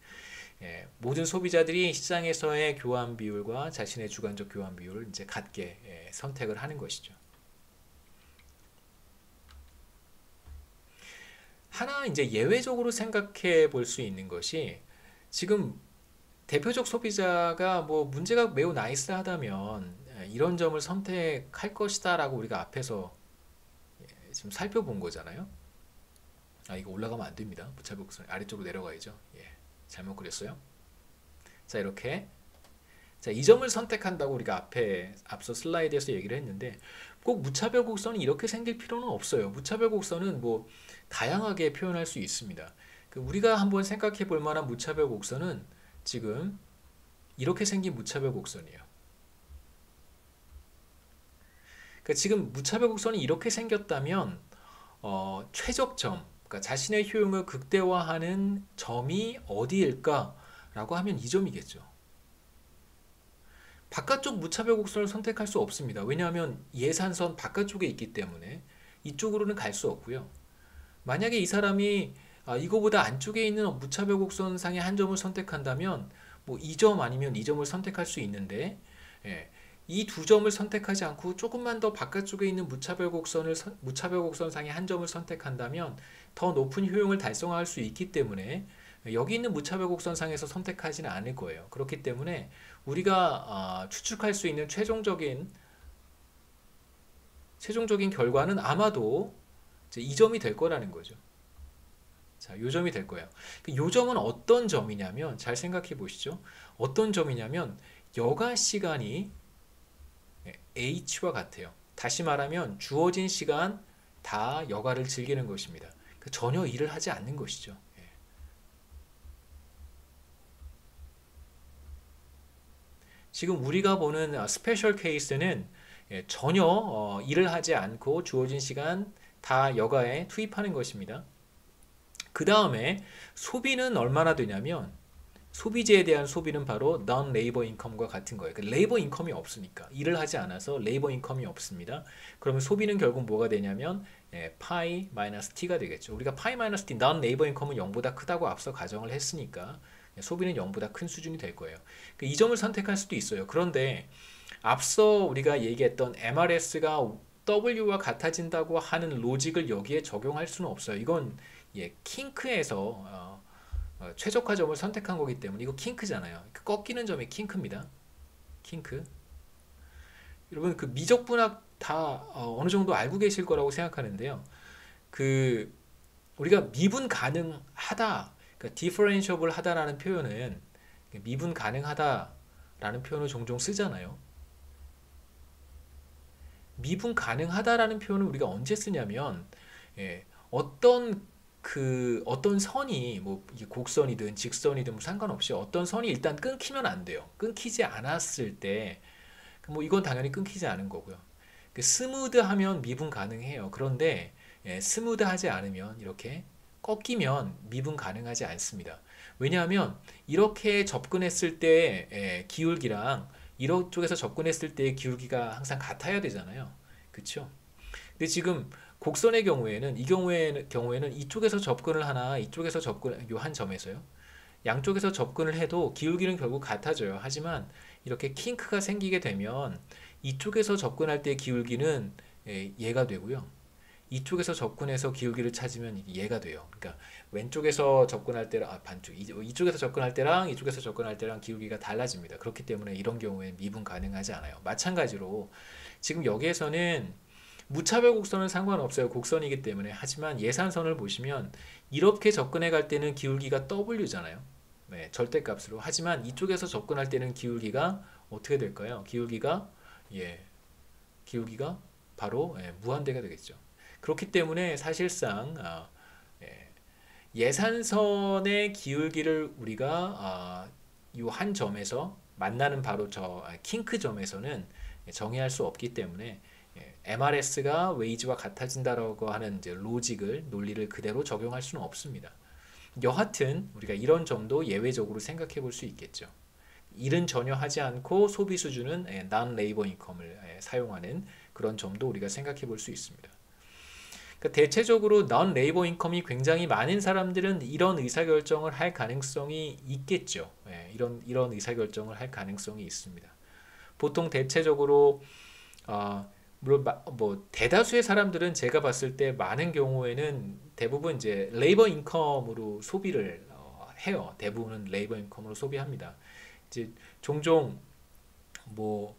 S1: 모든 소비자들이 시장에서의 교환 비율과 자신의 주관적 교환 비율을 이제 같게 선택을 하는 것이죠. 하나 이제 예외적으로 생각해 볼 수 있는 것이 지금 대표적 소비자가 뭐 문제가 매우 나이스하다면 이런 점을 선택할 것이다 라고 우리가 앞에서 지금 살펴본 거잖아요. 이거 올라가면 안 됩니다. 무차별 곡선 아래쪽으로 내려가야죠. 잘못 그렸어요. 자, 이렇게 자, 이 점을 선택한다고 우리가 앞서 슬라이드에서 얘기를 했는데 꼭 무차별 곡선이 이렇게 생길 필요는 없어요. 무차별 곡선은 뭐 다양하게 표현할 수 있습니다. 우리가 한번 생각해 볼 만한 무차별 곡선은 지금 이렇게 생긴 무차별 곡선이에요. 그러니까 지금 무차별 곡선이 이렇게 생겼다면 최적점, 그러니까 자신의 효용을 극대화하는 점이 어디일까? 라고 하면 이 점이겠죠. 바깥쪽 무차별 곡선을 선택할 수 없습니다. 왜냐하면 예산선 바깥쪽에 있기 때문에 이쪽으로는 갈 수 없고요. 만약에 이 사람이 이거보다 안쪽에 있는 무차별 곡선상의 한 점을 선택한다면 뭐 이 점 아니면 이 점을 선택할 수 있는데 이 두 점을 선택하지 않고 조금만 더 바깥쪽에 있는 무차별 곡선상의 한 점을 선택한다면 더 높은 효용을 달성할 수 있기 때문에 여기 있는 무차별 곡선상에서 선택하지는 않을 거예요. 그렇기 때문에 우리가 추측할 수 있는 최종적인 결과는 아마도 이 점이 될 거라는 거죠. 자, 요 점이 될 거예요. 요 점은 어떤 점이냐면 잘 생각해 보시죠. 어떤 점이냐면 여가 시간이 H와 같아요. 다시 말하면 주어진 시간 다 여가를 즐기는 것입니다. 전혀 일을 하지 않는 것이죠. 지금 우리가 보는 스페셜 케이스는 전혀 일을 하지 않고 주어진 시간 다 여가에 투입하는 것입니다. 그 다음에 소비는 얼마나 되냐면 소비재에 대한 소비는 바로 non-labor income과 같은 거예요. 그러니까 레이버 인컴이 없으니까 일을 하지 않아서 레이버 인컴이 없습니다. 그러면 소비는 결국 뭐가 되냐면 파이 마이너스 t가 되겠죠. 우리가 파이 마이너스 t non-labor income은 0보다 크다고 앞서 가정을 했으니까 소비는 0보다 큰 수준이 될 거예요. 이 점을 선택할 수도 있어요. 그런데 앞서 우리가 얘기했던 MRS가 W와 같아진다고 하는 로직을 여기에 적용할 수는 없어요. 이건 킹크에서 최적화점을 선택한 거기 때문에 이거 킹크잖아요. 꺾이는 점이 킹크입니다. 킹크. 여러분 그 미적분학 다 어느 정도 알고 계실 거라고 생각하는데요. 우리가 미분 가능하다, 그러니까 differentiable 하다라는 표현은 미분 가능하다라는 표현을 종종 쓰잖아요. 미분 가능하다라는 표현을 우리가 언제 쓰냐면 어떤 선이 뭐 이게 곡선이든 직선이든 뭐 상관없이 어떤 선이 일단 끊기면 안 돼요. 끊기지 않았을 때 뭐 이건 당연히 끊기지 않은 거고요. 스무드하면 미분 가능해요. 그런데 스무드하지 않으면 이렇게 꺾이면 미분 가능하지 않습니다. 왜냐하면 이렇게 접근했을 때 기울기랑 이쪽에서 접근했을 때의 기울기가 항상 같아야 되잖아요. 그렇죠? 근데 지금 곡선의 경우에는 경우에는 이쪽에서 접근을 하나 이쪽에서 요 한 점에서요. 양쪽에서 접근을 해도 기울기는 결국 같아져요. 하지만 이렇게 킹크가 생기게 되면 이쪽에서 접근할 때 기울기는 얘가 되고요. 이쪽에서 접근해서 기울기를 찾으면 얘가 돼요. 그러니까 왼쪽에서 접근할 때랑 이쪽에서 접근할 때랑 이쪽에서 접근할 때랑 기울기가 달라집니다. 그렇기 때문에 이런 경우에 미분 가능하지 않아요. 마찬가지로 지금 여기에서는 무차별 곡선은 상관없어요. 곡선이기 때문에. 하지만 예산선을 보시면 이렇게 접근해 갈 때는 기울기가 W잖아요. 절대값으로. 하지만 이쪽에서 접근할 때는 기울기가 어떻게 될까요? 기울기가 바로 무한대가 되겠죠. 그렇기 때문에 사실상 예산선의 기울기를 우리가 이 한 점에서 만나는 바로 저 킹크 점에서는 정의할 수 없기 때문에 MRS가 웨이지와 같아진다라고 하는 이제 논리를 그대로 적용할 수는 없습니다. 여하튼 우리가 이런 점도 예외적으로 생각해 볼 수 있겠죠. 일은 전혀 하지 않고 소비 수준은 non-labor income을 사용하는 그런 점도 우리가 생각해 볼 수 있습니다. 그러니까 대체적으로 non labor income이 굉장히 많은 사람들은 이런 의사결정을 할 가능성이 있겠죠. 예, 이런 의사결정을 할 가능성이 있습니다. 보통 대체적으로 물론 뭐 대다수의 사람들은 제가 봤을 때 많은 경우에는 대부분 이제 레이버 인컴으로 소비를 해요. 대부분은 레이버 인컴으로 소비합니다. 이제 종종 뭐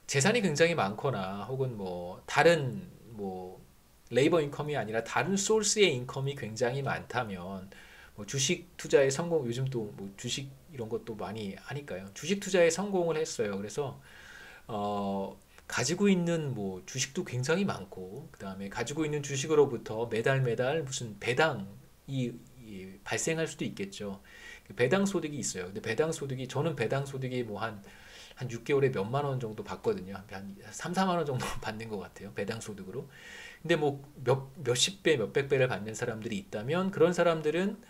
S1: 재산이 굉장히 많거나 혹은 뭐 다른 뭐 레이버 인컴이 아니라 다른 소스의 인컴이 굉장히 많다면 뭐 주식 투자에 성공 요즘 또 뭐 주식 이런 것도 많이 하니까요. 주식 투자에 성공을 했어요. 그래서 가지고 있는 뭐 주식도 굉장히 많고 그다음에 가지고 있는 주식으로부터 매달 무슨 배당이 발생할 수도 있겠죠. 배당 소득이 있어요. 근데 배당 소득이 저는 배당 소득이 뭐 한 6개월에 몇만 원 정도 받거든요. 한 3, 4만 원 정도 받는 것 같아요. 배당 소득으로. 근데 뭐 몇십 배, 몇백 배를 받는 사람들이 있다면 그런 사람들은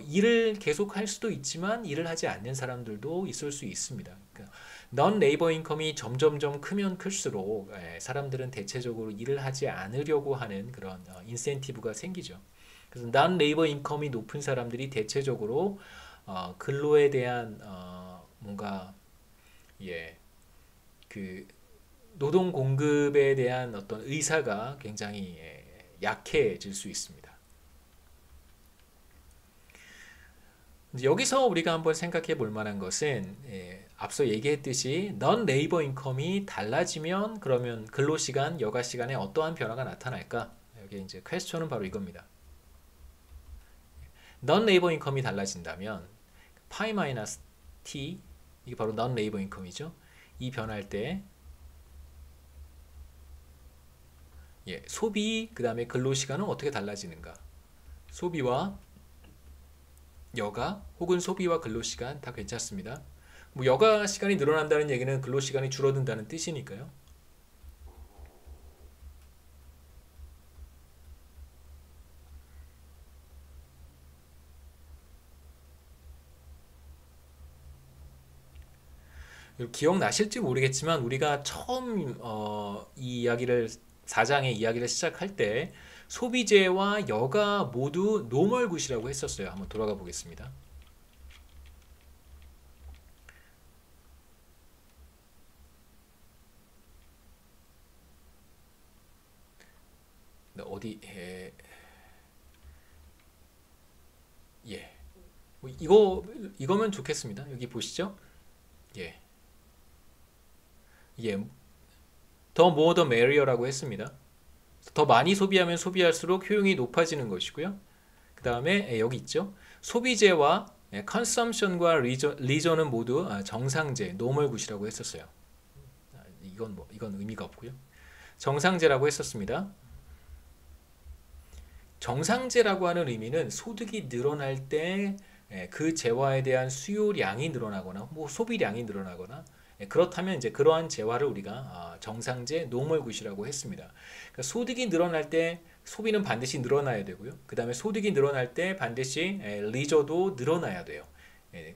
S1: 일을 계속 할 수도 있지만 일을 하지 않는 사람들도 있을 수 있습니다. 그러니까 non labor income이 점점점 크면 클수록 사람들은 대체적으로 일을 하지 않으려고 하는 그런 인센티브가 생기죠. 그래서 non labor income이 높은 사람들이 대체적으로 근로에 대한 뭔가 그 노동 공급에 대한 어떤 의사가 굉장히 약해질 수 있습니다. 여기서 우리가 한번 생각해 볼 만한 것은 앞서 얘기했듯이 non labor income이 달라지면 그러면 근로시간, 여가시간에 어떠한 변화가 나타날까? 여기 이제 퀘스천은 바로 이겁니다. non labor income이 달라진다면 파이 마이너스 t 이게 바로 non labor income이죠. 이 변할 때 소비 그 다음에 근로시간은 어떻게 달라지는가? 소비와 여가 혹은 소비와 근로시간 다 괜찮습니다. 뭐 여가 시간이 늘어난다는 얘기는 근로시간이 줄어든다는 뜻이니까요. 기억나실지 모르겠지만 우리가 처음 이 이야기를 4장의 이야기를 시작할 때 소비재와 여가 모두 노멀 굿이라고 했었어요. 한번 돌아가 보겠습니다. 어디 뭐 이거면 좋겠습니다. 여기 보시죠. 예. 더 more the merrier라고 했습니다. 더 많이 소비하면 소비할수록 효용이 높아지는 것이고요. 그 다음에 여기 있죠. 소비재와 consumption과 leisure는 모두 정상재, normal good이라고 했었어요. 이건 의미가 없고요. 정상재라고 했었습니다. 정상재라고 하는 의미는 소득이 늘어날 때 그 재화에 대한 수요량이 늘어나거나 뭐 소비량이 늘어나거나 그렇다면 이제 그러한 재화를 우리가 정상재 노멀 굿이라고 했습니다. 그러니까 소득이 늘어날 때 소비는 반드시 늘어나야 되고요. 그 다음에 소득이 늘어날 때 반드시 리저도 늘어나야 돼요.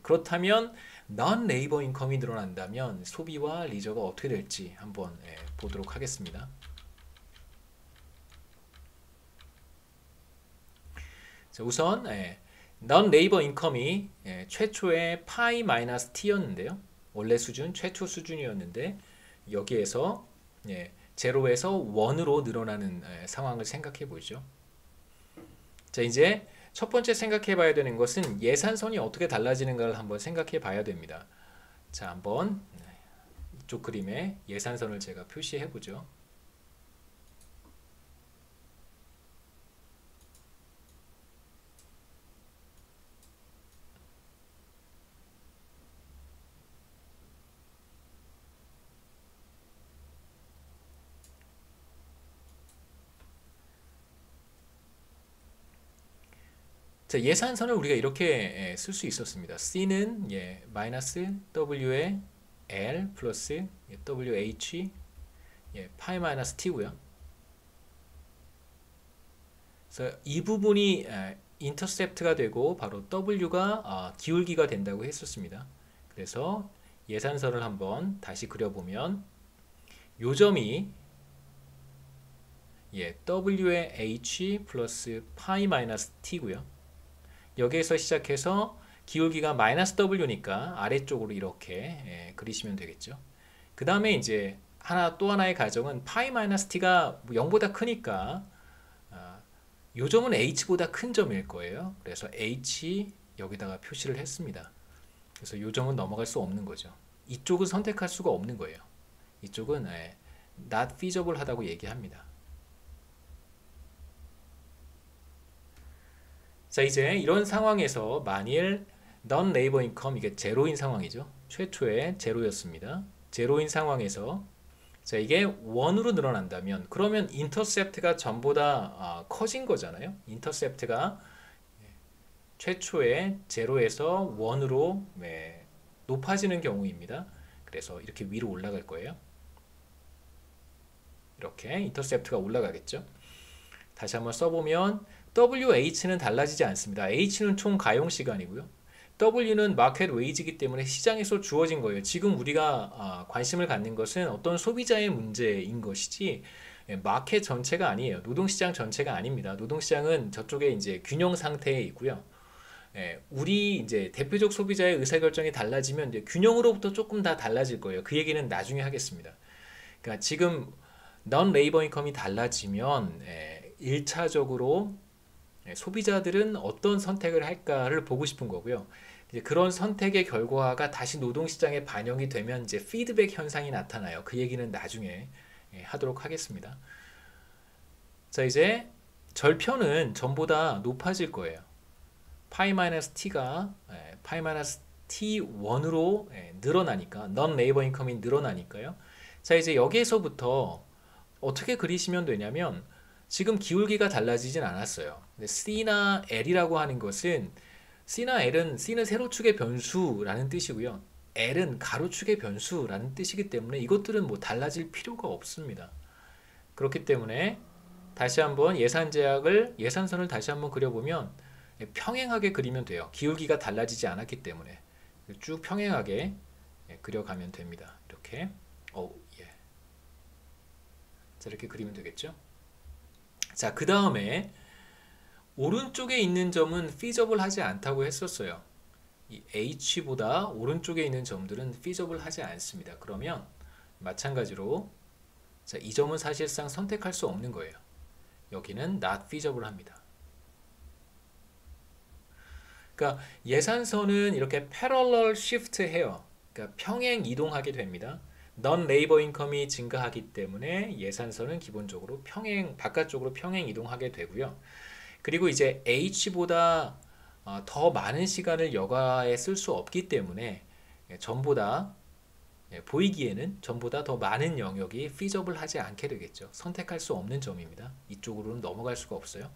S1: 그렇다면 non labor income이 늘어난다면 소비와 리저가 어떻게 될지 한번 보도록 하겠습니다. 자, 우선 non labor income이 최초의 파이 마이너스 t였는데요. 원래 수준, 최초 수준이었는데 여기에서 제로에서 1으로 늘어나는 상황을 생각해 보죠. 자, 이제 첫 번째 생각해 봐야 되는 것은 예산선이 어떻게 달라지는가를 한번 생각해 봐야 됩니다. 자, 한번 이쪽 그림에 예산선을 제가 표시해 보죠. 자, 예산선을 우리가 이렇게 쓸 수 있었습니다. C는 마이너스 W에 L 플러스 WH 파이 마이너스 T고요. 그래서 이 부분이 인터셉트가 되고 바로 W가 기울기가 된다고 했었습니다. 그래서 예산선을 한번 다시 그려보면 요 점이 W의 H 플러스 파이 마이너스 T고요. 여기에서 시작해서 기울기가 마이너스 W니까 아래쪽으로 이렇게 그리시면 되겠죠. 그 다음에 이제 또 하나의 가정은 파이 마이너스 T가 0보다 크니까 요 점은 H보다 큰 점일 거예요. 그래서 H 여기다가 표시를 했습니다. 그래서 요 점은 넘어갈 수 없는 거죠. 이쪽은 선택할 수가 없는 거예요. 이쪽은 not feasible 하다고 얘기합니다. 자, 이제 이런 상황에서 만일 non-labor income, 이게 제로인 상황이죠. 최초에 제로였습니다. 제로인 상황에서 자, 이게 1으로 늘어난다면 그러면 인터셉트가 전보다 커진 거잖아요. 인터셉트가 최초에 제로에서 1으로 높아지는 경우입니다. 그래서 이렇게 위로 올라갈 거예요. 이렇게 인터셉트가 올라가겠죠. 다시 한번 써보면 WH는 달라지지 않습니다. H는 총 가용 시간이고요. W는 마켓 웨이지이기 때문에 시장에서 주어진 거예요. 지금 우리가 관심을 갖는 것은 어떤 소비자의 문제인 것이지 마켓 전체가 아니에요. 노동시장 전체가 아닙니다. 노동시장은 저쪽에 이제 균형 상태에 있고요. 우리 이제 대표적 소비자의 의사결정이 달라지면 이제 균형으로부터 조금 다 달라질 거예요. 그 얘기는 나중에 하겠습니다. 그러니까 지금 non-labor income이 달라지면 1차적으로 소비자들은 어떤 선택을 할까를 보고 싶은 거고요. 이제 그런 선택의 결과가 다시 노동시장에 반영이 되면 이제 피드백 현상이 나타나요. 그 얘기는 나중에 하도록 하겠습니다. 자, 이제 절편은 전보다 높아질 거예요. 파이 마이너스 t가 파이 마이너스 t1으로 늘어나니까 non-labor income이 늘어나니까요. 자, 이제 여기에서부터 어떻게 그리시면 되냐면 지금 기울기가 달라지진 않았어요. 근데 C나 L이라고 하는 것은 C나 L은 C는 세로축의 변수라는 뜻이고요. L은 가로축의 변수라는 뜻이기 때문에 이것들은 뭐 달라질 필요가 없습니다. 그렇기 때문에 다시 한번 예산선을 다시 한번 그려보면 평행하게 그리면 돼요. 기울기가 달라지지 않았기 때문에 쭉 평행하게 그려가면 됩니다. 이렇게 자, 이렇게 그리면 되겠죠. 자, 그 다음에 오른쪽에 있는 점은 feasible 하지 않다고 했었어요. 이 H보다 오른쪽에 있는 점들은 feasible 하지 않습니다. 그러면 마찬가지로 자, 이 점은 사실상 선택할 수 없는 거예요. 여기는 not feasible 합니다. 그러니까 예산선은 이렇게 parallel shift 해요. 그러니까 평행 이동하게 됩니다. non-labor income이 증가하기 때문에 예산선은 기본적으로 바깥쪽으로 평행 이동하게 되고요. 그리고 이제 H보다 더 많은 시간을 여가에 쓸 수 없기 때문에 보이기에는 전보다 더 많은 영역이 feasible 하지 않게 되겠죠. 선택할 수 없는 점입니다. 이쪽으로는 넘어갈 수가 없어요.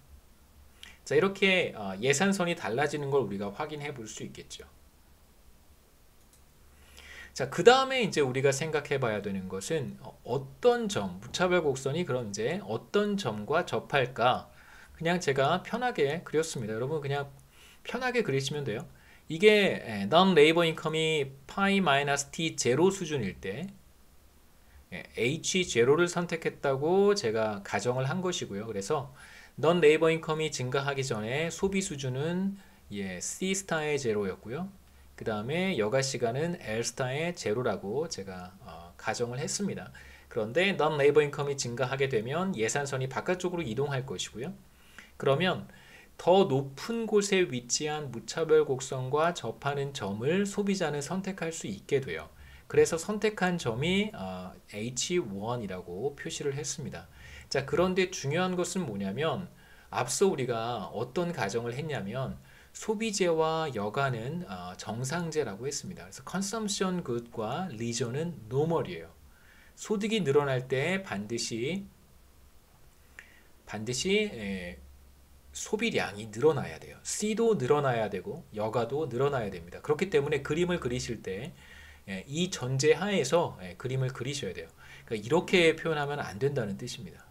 S1: 자, 이렇게 예산선이 달라지는 걸 우리가 확인해 볼 수 있겠죠. 자, 그 다음에 이제 우리가 생각해 봐야 되는 것은 어떤 점, 무차별 곡선이 그럼 이제 어떤 점과 접할까? 그냥 제가 편하게 그렸습니다. 여러분 그냥 편하게 그리시면 돼요. 이게 non-labor income이 파이 마이너스 t 제로 수준일 때 H 제로를 선택했다고 제가 가정을 한 것이고요. 그래서 non-labor income이 증가하기 전에 소비 수준은 C 스타의 제로였고요. 그 다음에 여가 시간은 L 스타의 제로라고 제가 가정을 했습니다. 그런데 non-labor income이 증가하게 되면 예산선이 바깥쪽으로 이동할 것이고요. 그러면 더 높은 곳에 위치한 무차별 곡선과 접하는 점을 소비자는 선택할 수 있게 돼요. 그래서 선택한 점이 H1이라고 표시를 했습니다. 자, 그런데 중요한 것은 뭐냐면 앞서 우리가 어떤 가정을 했냐면 소비재와 여가는 정상재라고 했습니다. 그래서 consumption good과 leisure는 normal이에요. 소득이 늘어날 때 반드시 소비량이 늘어나야 돼요. C도 늘어나야 되고 여가도 늘어나야 됩니다. 그렇기 때문에 그림을 그리실 때 이 전제 하에서 그림을 그리셔야 돼요. 그러니까 이렇게 표현하면 안 된다는 뜻입니다.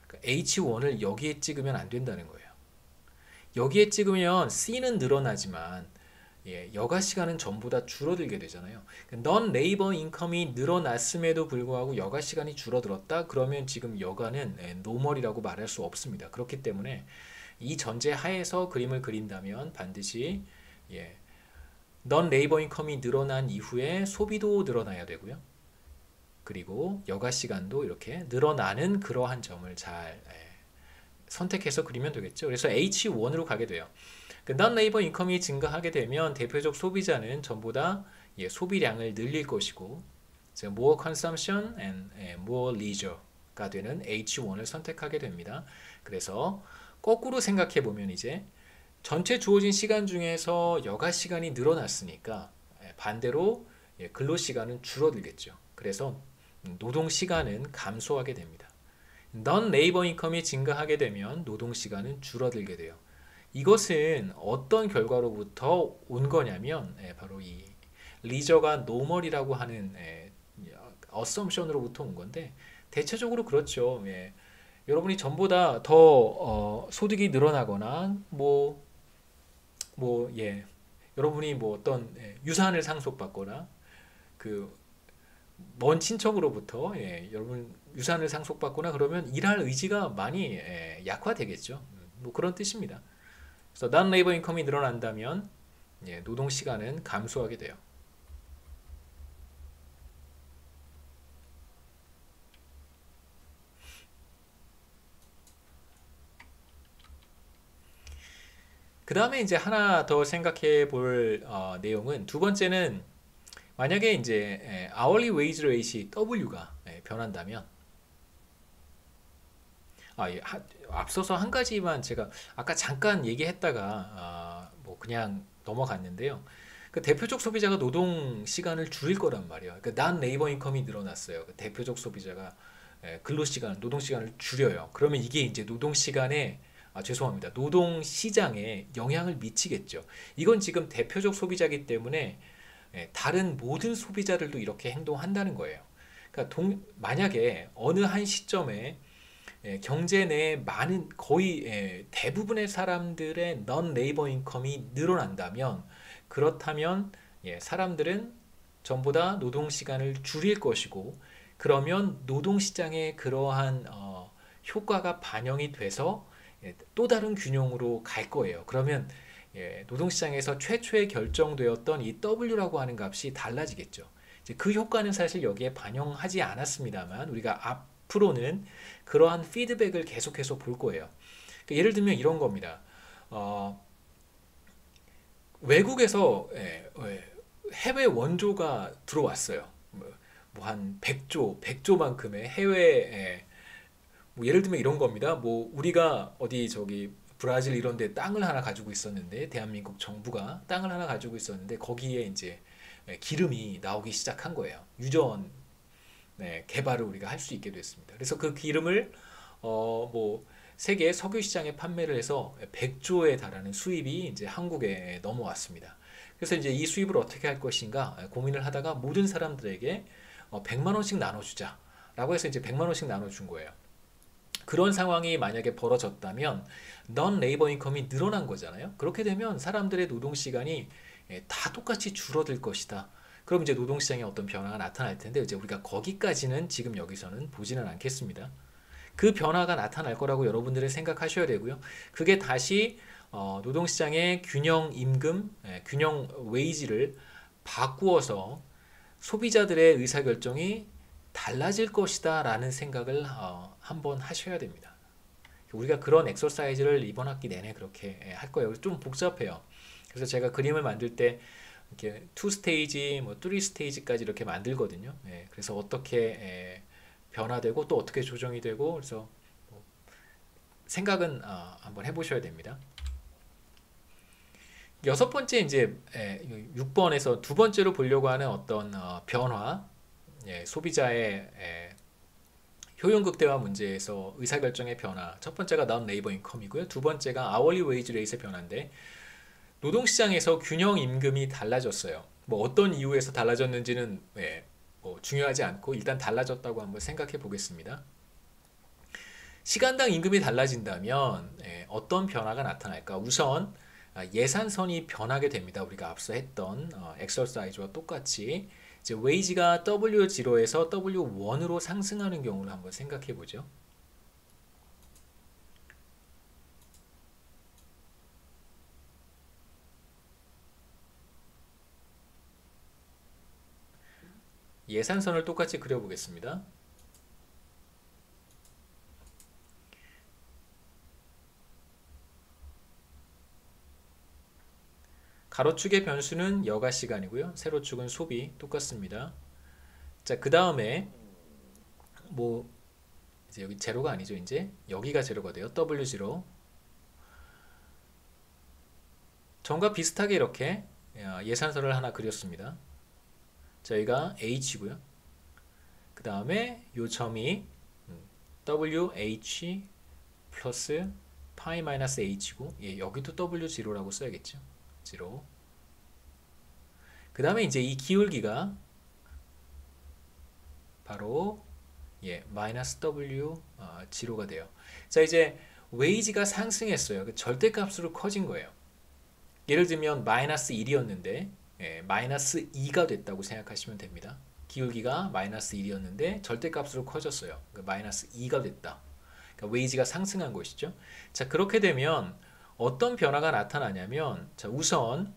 S1: 그러니까 H1을 여기에 찍으면 안 된다는 거예요. 여기에 찍으면 C는 늘어나지만 여가 시간은 전부 다 줄어들게 되잖아요. 넌 레이버 인컴이 늘어났음에도 불구하고 여가 시간이 줄어들었다? 그러면 지금 여가는 노멀이라고 말할 수 없습니다. 그렇기 때문에 이 전제 하에서 그림을 그린다면 반드시 넌 레이버 인컴이 늘어난 이후에 소비도 늘어나야 되고요. 그리고 여가 시간도 이렇게 늘어나는 그러한 점을 잘 선택해서 그리면 되겠죠. 그래서 H1으로 가게 돼요. 넌 레이버 인컴이 증가하게 되면 대표적 소비자는 전부 다 소비량을 늘릴 것이고 more consumption and more leisure가 되는 H1을 선택하게 됩니다. 그래서 거꾸로 생각해 보면 이제 전체 주어진 시간 중에서 여가 시간이 늘어났으니까 반대로 근로 시간은 줄어들겠죠. 그래서 노동 시간은 감소하게 됩니다. 넌 레이버 인컴이 증가하게 되면 노동 시간은 줄어들게 돼요. 이것은 어떤 결과로부터 온 거냐면 바로 이 리저가 노멀이라고 하는 어썸션으로부터 온 건데 대체적으로 그렇죠. 여러분이 전보다 더 소득이 늘어나거나 여러분이 어떤 유산을 상속받거나 그 먼 친척으로부터 여러분 유산을 상속받거나 그러면 일할 의지가 많이 약화되겠죠. 그런 뜻입니다. 그래서 넌 레이버 인컴이 늘어난다면 노동 시간은 감소하게 돼요. 그 다음에 이제 하나 더 생각해 볼 내용은 두 번째는 만약에 이제 hourly wage rate이 W가 변한다면 앞서서 한 가지만 제가 아까 잠깐 얘기했다가 그냥 넘어갔는데요. 그 대표적 소비자가 노동 시간을 줄일 거란 말이에요. 그러니까 난 레이버 인컴이 늘어났어요. 그 대표적 소비자가 근로 시간, 노동 시간을 줄여요. 그러면 이게 이제 노동 시간에 죄송합니다. 노동 시장에 영향을 미치겠죠. 이건 지금 대표적 소비자이기 때문에 다른 모든 소비자들도 이렇게 행동한다는 거예요. 그러니까 만약에 어느 한 시점에 경제 내에 많은 거의 대부분의 사람들의 넌 레이버 인컴이 늘어난다면 그렇다면 사람들은 전부 다 노동 시간을 줄일 것이고 그러면 노동 시장에 그러한 효과가 반영이 돼서 또 다른 균형으로 갈 거예요. 그러면 노동시장에서 최초에 결정되었던 이 W라고 하는 값이 달라지겠죠. 이제 그 효과는 사실 여기에 반영하지 않았습니다만 우리가 앞으로는 그러한 피드백을 계속해서 볼 거예요. 그러니까 예를 들면 이런 겁니다. 외국에서 해외 원조가 들어왔어요. 한 100조만큼의 해외 예를 들면 이런 겁니다. 우리가 어디 저기 브라질 이런 데 땅을 하나 가지고 있었는데 대한민국 정부가 땅을 하나 가지고 있었는데 거기에 이제 기름이 나오기 시작한 거예요. 유전 개발을 우리가 할 수 있게 됐습니다. 그래서 그 기름을 세계 석유 시장에 판매를 해서 100조에 달하는 수입이 이제 한국에 넘어왔습니다. 그래서 이제 이 수입을 어떻게 할 것인가 고민을 하다가 모든 사람들에게 100만 원씩 나눠주자라고 해서 이제 100만 원씩 나눠준 거예요. 그런 상황이 만약에 벌어졌다면 넌 레이버 인컴이 늘어난 거잖아요. 그렇게 되면 사람들의 노동 시간이 다 똑같이 줄어들 것이다. 그럼 이제 노동 시장에 어떤 변화가 나타날 텐데 이제 우리가 거기까지는 지금 여기서는 보지는 않겠습니다. 그 변화가 나타날 거라고 여러분들은 생각하셔야 되고요. 그게 다시 노동 시장의 균형 임금, 균형 웨이지를 바꾸어서 소비자들의 의사결정이 달라질 것이다 라는 생각을 한번 하셔야 됩니다. 우리가 그런 엑서사이즈를 이번 학기 내내 그렇게 할 거예요. 좀 복잡해요. 그래서 제가 그림을 만들 때 이렇게 2스테이지, 3스테이지까지 이렇게 만들거든요. 그래서 어떻게 변화되고 또 어떻게 조정이 되고 그래서 생각은 한번 해보셔야 됩니다. 여섯 번째 이제 6번에서 두 번째로 보려고 하는 어떤 변화, 소비자의 효용 극대화 문제에서 의사결정의 변화. 첫 번째가 non labor income이고요. 두 번째가 hourly wage rate의 변화인데 노동시장에서 균형 임금이 달라졌어요. 어떤 이유에서 달라졌는지는 중요하지 않고 일단 달라졌다고 한번 생각해 보겠습니다. 시간당 임금이 달라진다면 어떤 변화가 나타날까? 우선 예산선이 변하게 됩니다. 우리가 앞서 했던 엑서사이즈와 똑같이 이제 웨이지가 W0에서 W1으로 상승하는 경우를 한번 생각해 보죠. 예산선을 똑같이 그려보겠습니다. 가로축의 변수는 여가 시간이고요. 세로축은 소비 똑같습니다. 자, 그 다음에 뭐 이제 여기 제로가 아니죠. 이제 여기가 제로가 돼요. W0. 전과 비슷하게 이렇게 예산선을 하나 그렸습니다. 자, 여기가 H고요. 그 다음에 요 점이 WH 플러스 파이 마이너스 H고 여기도 W0라고 써야겠죠. 0. 그 다음에 이제 이 기울기가 바로 마이너스 W 0가 돼요. 자, 이제 웨이지가 상승했어요. 절대값으로 커진 거예요. 예를 들면 마이너스 1이었는데 마이너스 2가 됐다고 생각하시면 됩니다. 기울기가 마이너스 1이었는데 절대값으로 커졌어요. 그러니까 마이너스 2가 됐다. 그러니까 웨이지가 상승한 것이죠. 자, 그렇게 되면 어떤 변화가 나타나냐면 자, 우선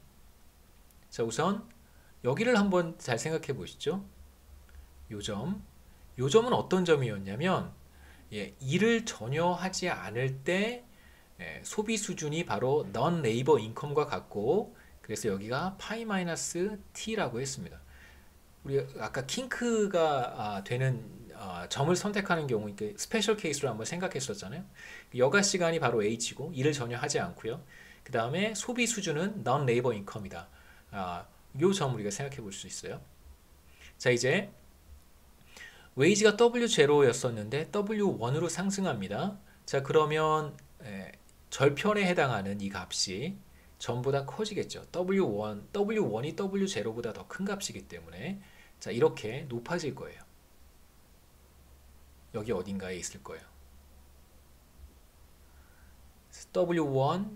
S1: 여기를 한번 잘 생각해 보시죠. 요 점은 어떤 점이었냐면 일을 전혀 하지 않을 때 소비 수준이 바로 non labor income과 같고, 그래서 여기가 파이 마이너스 t라고 했습니다. 우리 아까 킹크가 되는 점을 선택하는 경우 스페셜 케이스로 한번 생각했었잖아요. 여가 시간이 바로 H고 일을 전혀 하지 않고요. 그 다음에 소비 수준은 non labor income이다. 요 점 우리가 생각해 볼 수 있어요. 자, 이제 웨이지가 W0였었는데 W1으로 상승합니다. 자, 그러면 절편에 해당하는 이 값이 전보다 커지겠죠. W1이 W0보다 더 큰 값이기 때문에 자, 이렇게 높아질 거예요. 여기 어딘가에 있을 거예요. W1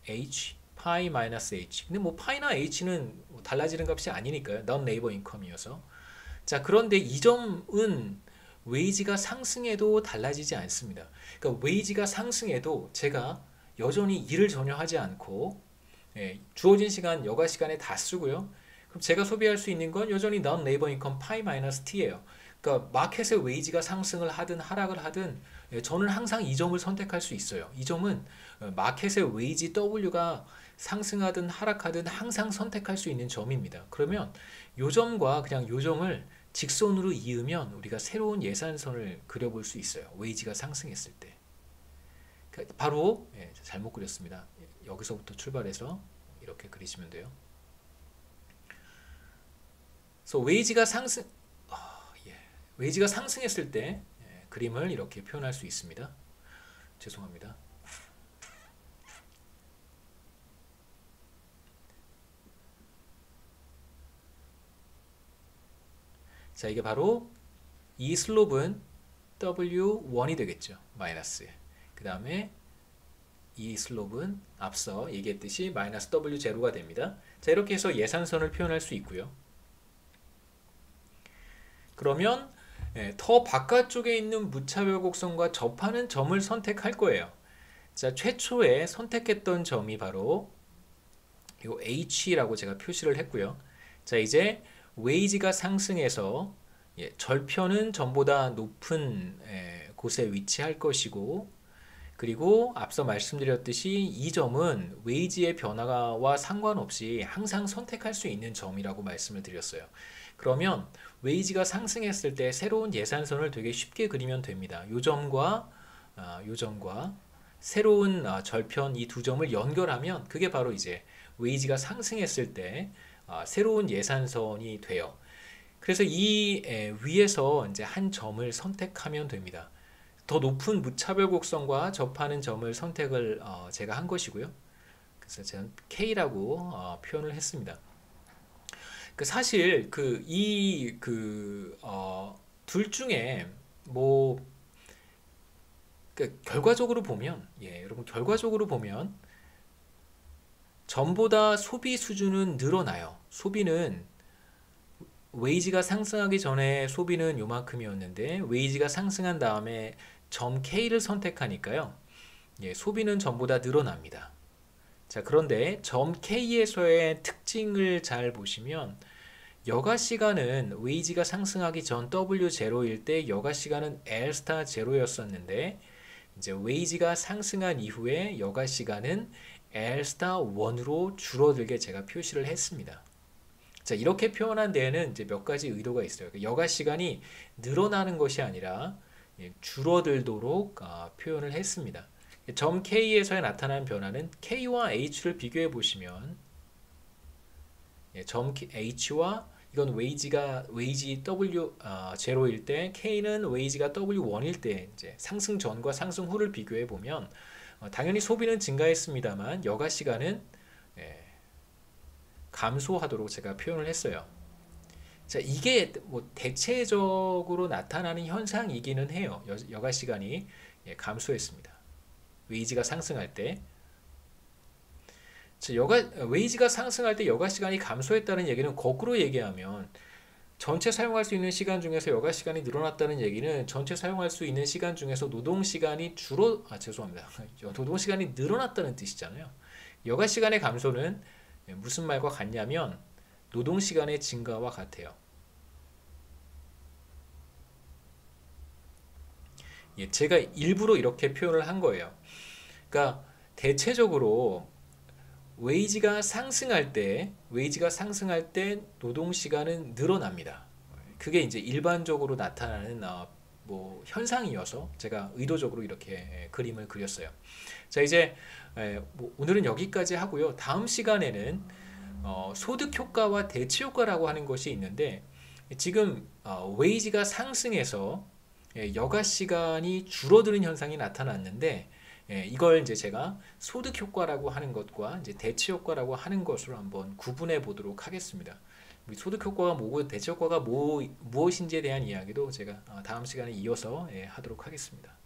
S1: H 파이 마이너스 H. 근데 뭐 파이나 H는 달라지는 값이 아니니까요. non labor income이어서. 자, 그런데 이 점은 웨이지가 상승해도 달라지지 않습니다. 그러니까 웨이지가 상승해도 제가 여전히 일을 전혀 하지 않고 주어진 시간 여가 시간에 다 쓰고요. 그럼 제가 소비할 수 있는 건 여전히 non labor income 파이 마이너스 t예요. 그러니까 마켓의 웨이지가 상승을 하든 하락을 하든 저는 항상 이 점을 선택할 수 있어요. 이 점은 마켓의 웨이지 W가 상승하든 하락하든 항상 선택할 수 있는 점입니다. 그러면 요 점과 그냥 요 점을 직선으로 이으면 우리가 새로운 예산선을 그려볼 수 있어요. 웨이지가 상승했을 때. 바로 잘못 그렸습니다. 여기서부터 출발해서 이렇게 그리시면 돼요. 그래서 웨이지가 상승했을 때 그림을 이렇게 표현할 수 있습니다. 죄송합니다. 자, 이게 바로 이 슬롭은 W1이 되겠죠. 마이너스. 그 다음에 이 슬롭은 앞서 얘기했듯이 마이너스 W0가 됩니다. 자, 이렇게 해서 예산선을 표현할 수 있고요. 그러면 더 바깥쪽에 있는 무차별 곡선과 접하는 점을 선택할 거예요. 자, 최초에 선택했던 점이 바로 요 H라고 제가 표시를 했고요. 자, 이제 웨이지가 상승해서 절편은 전보다 높은 곳에 위치할 것이고, 그리고 앞서 말씀드렸듯이 이 점은 웨이지의 변화와 상관없이 항상 선택할 수 있는 점이라고 말씀을 드렸어요. 그러면 웨이지가 상승했을 때 새로운 예산선을 되게 쉽게 그리면 됩니다. 요 점과 새로운 절편 이 두 점을 연결하면 그게 바로 이제 웨이지가 상승했을 때 새로운 예산선이 돼요. 그래서 이 위에서 이제 한 점을 선택하면 됩니다. 더 높은 무차별 곡선과 접하는 점을 선택을 제가 한 것이고요. 그래서 저는 K라고 표현을 했습니다. 사실 둘 중에 뭐 결과적으로 보면 여러분 결과적으로 보면 전보다 소비 수준은 늘어나요. 소비는 웨이지가 상승하기 전에 소비는 요만큼이었는데 웨이지가 상승한 다음에 점 K를 선택하니까요. 예, 소비는 전보다 늘어납니다. 자, 그런데 점 K에서의 특징을 잘 보시면 여가 시간은 웨이지가 상승하기 전 W0일 때 여가 시간은 L 스타 0였었는데 이제 웨이지가 상승한 이후에 여가 시간은 L 스타 1으로 줄어들게 제가 표시를 했습니다. 자, 이렇게 표현한 데에는 이제 몇 가지 의도가 있어요. 여가 시간이 늘어나는 것이 아니라 줄어들도록 표현을 했습니다. 점 K에서의 나타난 변화는 K와 H를 비교해 보시면 점 H와 이건 웨이지 W0일 때 K는 웨이지가 W1일 때 이제 상승 전과 상승 후를 비교해 보면 당연히 소비는 증가했습니다만 여가 시간은 감소하도록 제가 표현을 했어요. 자, 이게 뭐 대체적으로 나타나는 현상이기는 해요. 여가 시간이 감소했습니다. 웨이지가 상승할 때. 자, 웨이지가 상승할 때 여가 시간이 감소했다는 얘기는 거꾸로 얘기하면 전체 사용할 수 있는 시간 중에서 여가 시간이 늘어났다는 얘기는 전체 사용할 수 있는 시간 중에서 노동 시간이 노동 시간이 늘어났다는 뜻이잖아요. 여가 시간의 감소는 무슨 말과 같냐면 노동 시간의 증가와 같아요. 예, 제가 일부러 이렇게 표현을 한 거예요. 그러니까 대체적으로 웨이지가 상승할 때 노동 시간은 늘어납니다. 그게 이제 일반적으로 나타나는 뭐 현상이어서 제가 의도적으로 이렇게 그림을 그렸어요. 자, 이제 뭐 오늘은 여기까지 하고요. 다음 시간에는 소득 효과와 대치 효과라고 하는 것이 있는데 지금 웨이지가 상승해서 여가 시간이 줄어드는 현상이 나타났는데 이걸 이제 제가 소득 효과라고 하는 것과 이제 대치 효과라고 하는 것으로 한번 구분해 보도록 하겠습니다. 소득 효과가 뭐고 대치 효과가 무엇인지에 대한 이야기도 제가 다음 시간에 이어서 하도록 하겠습니다.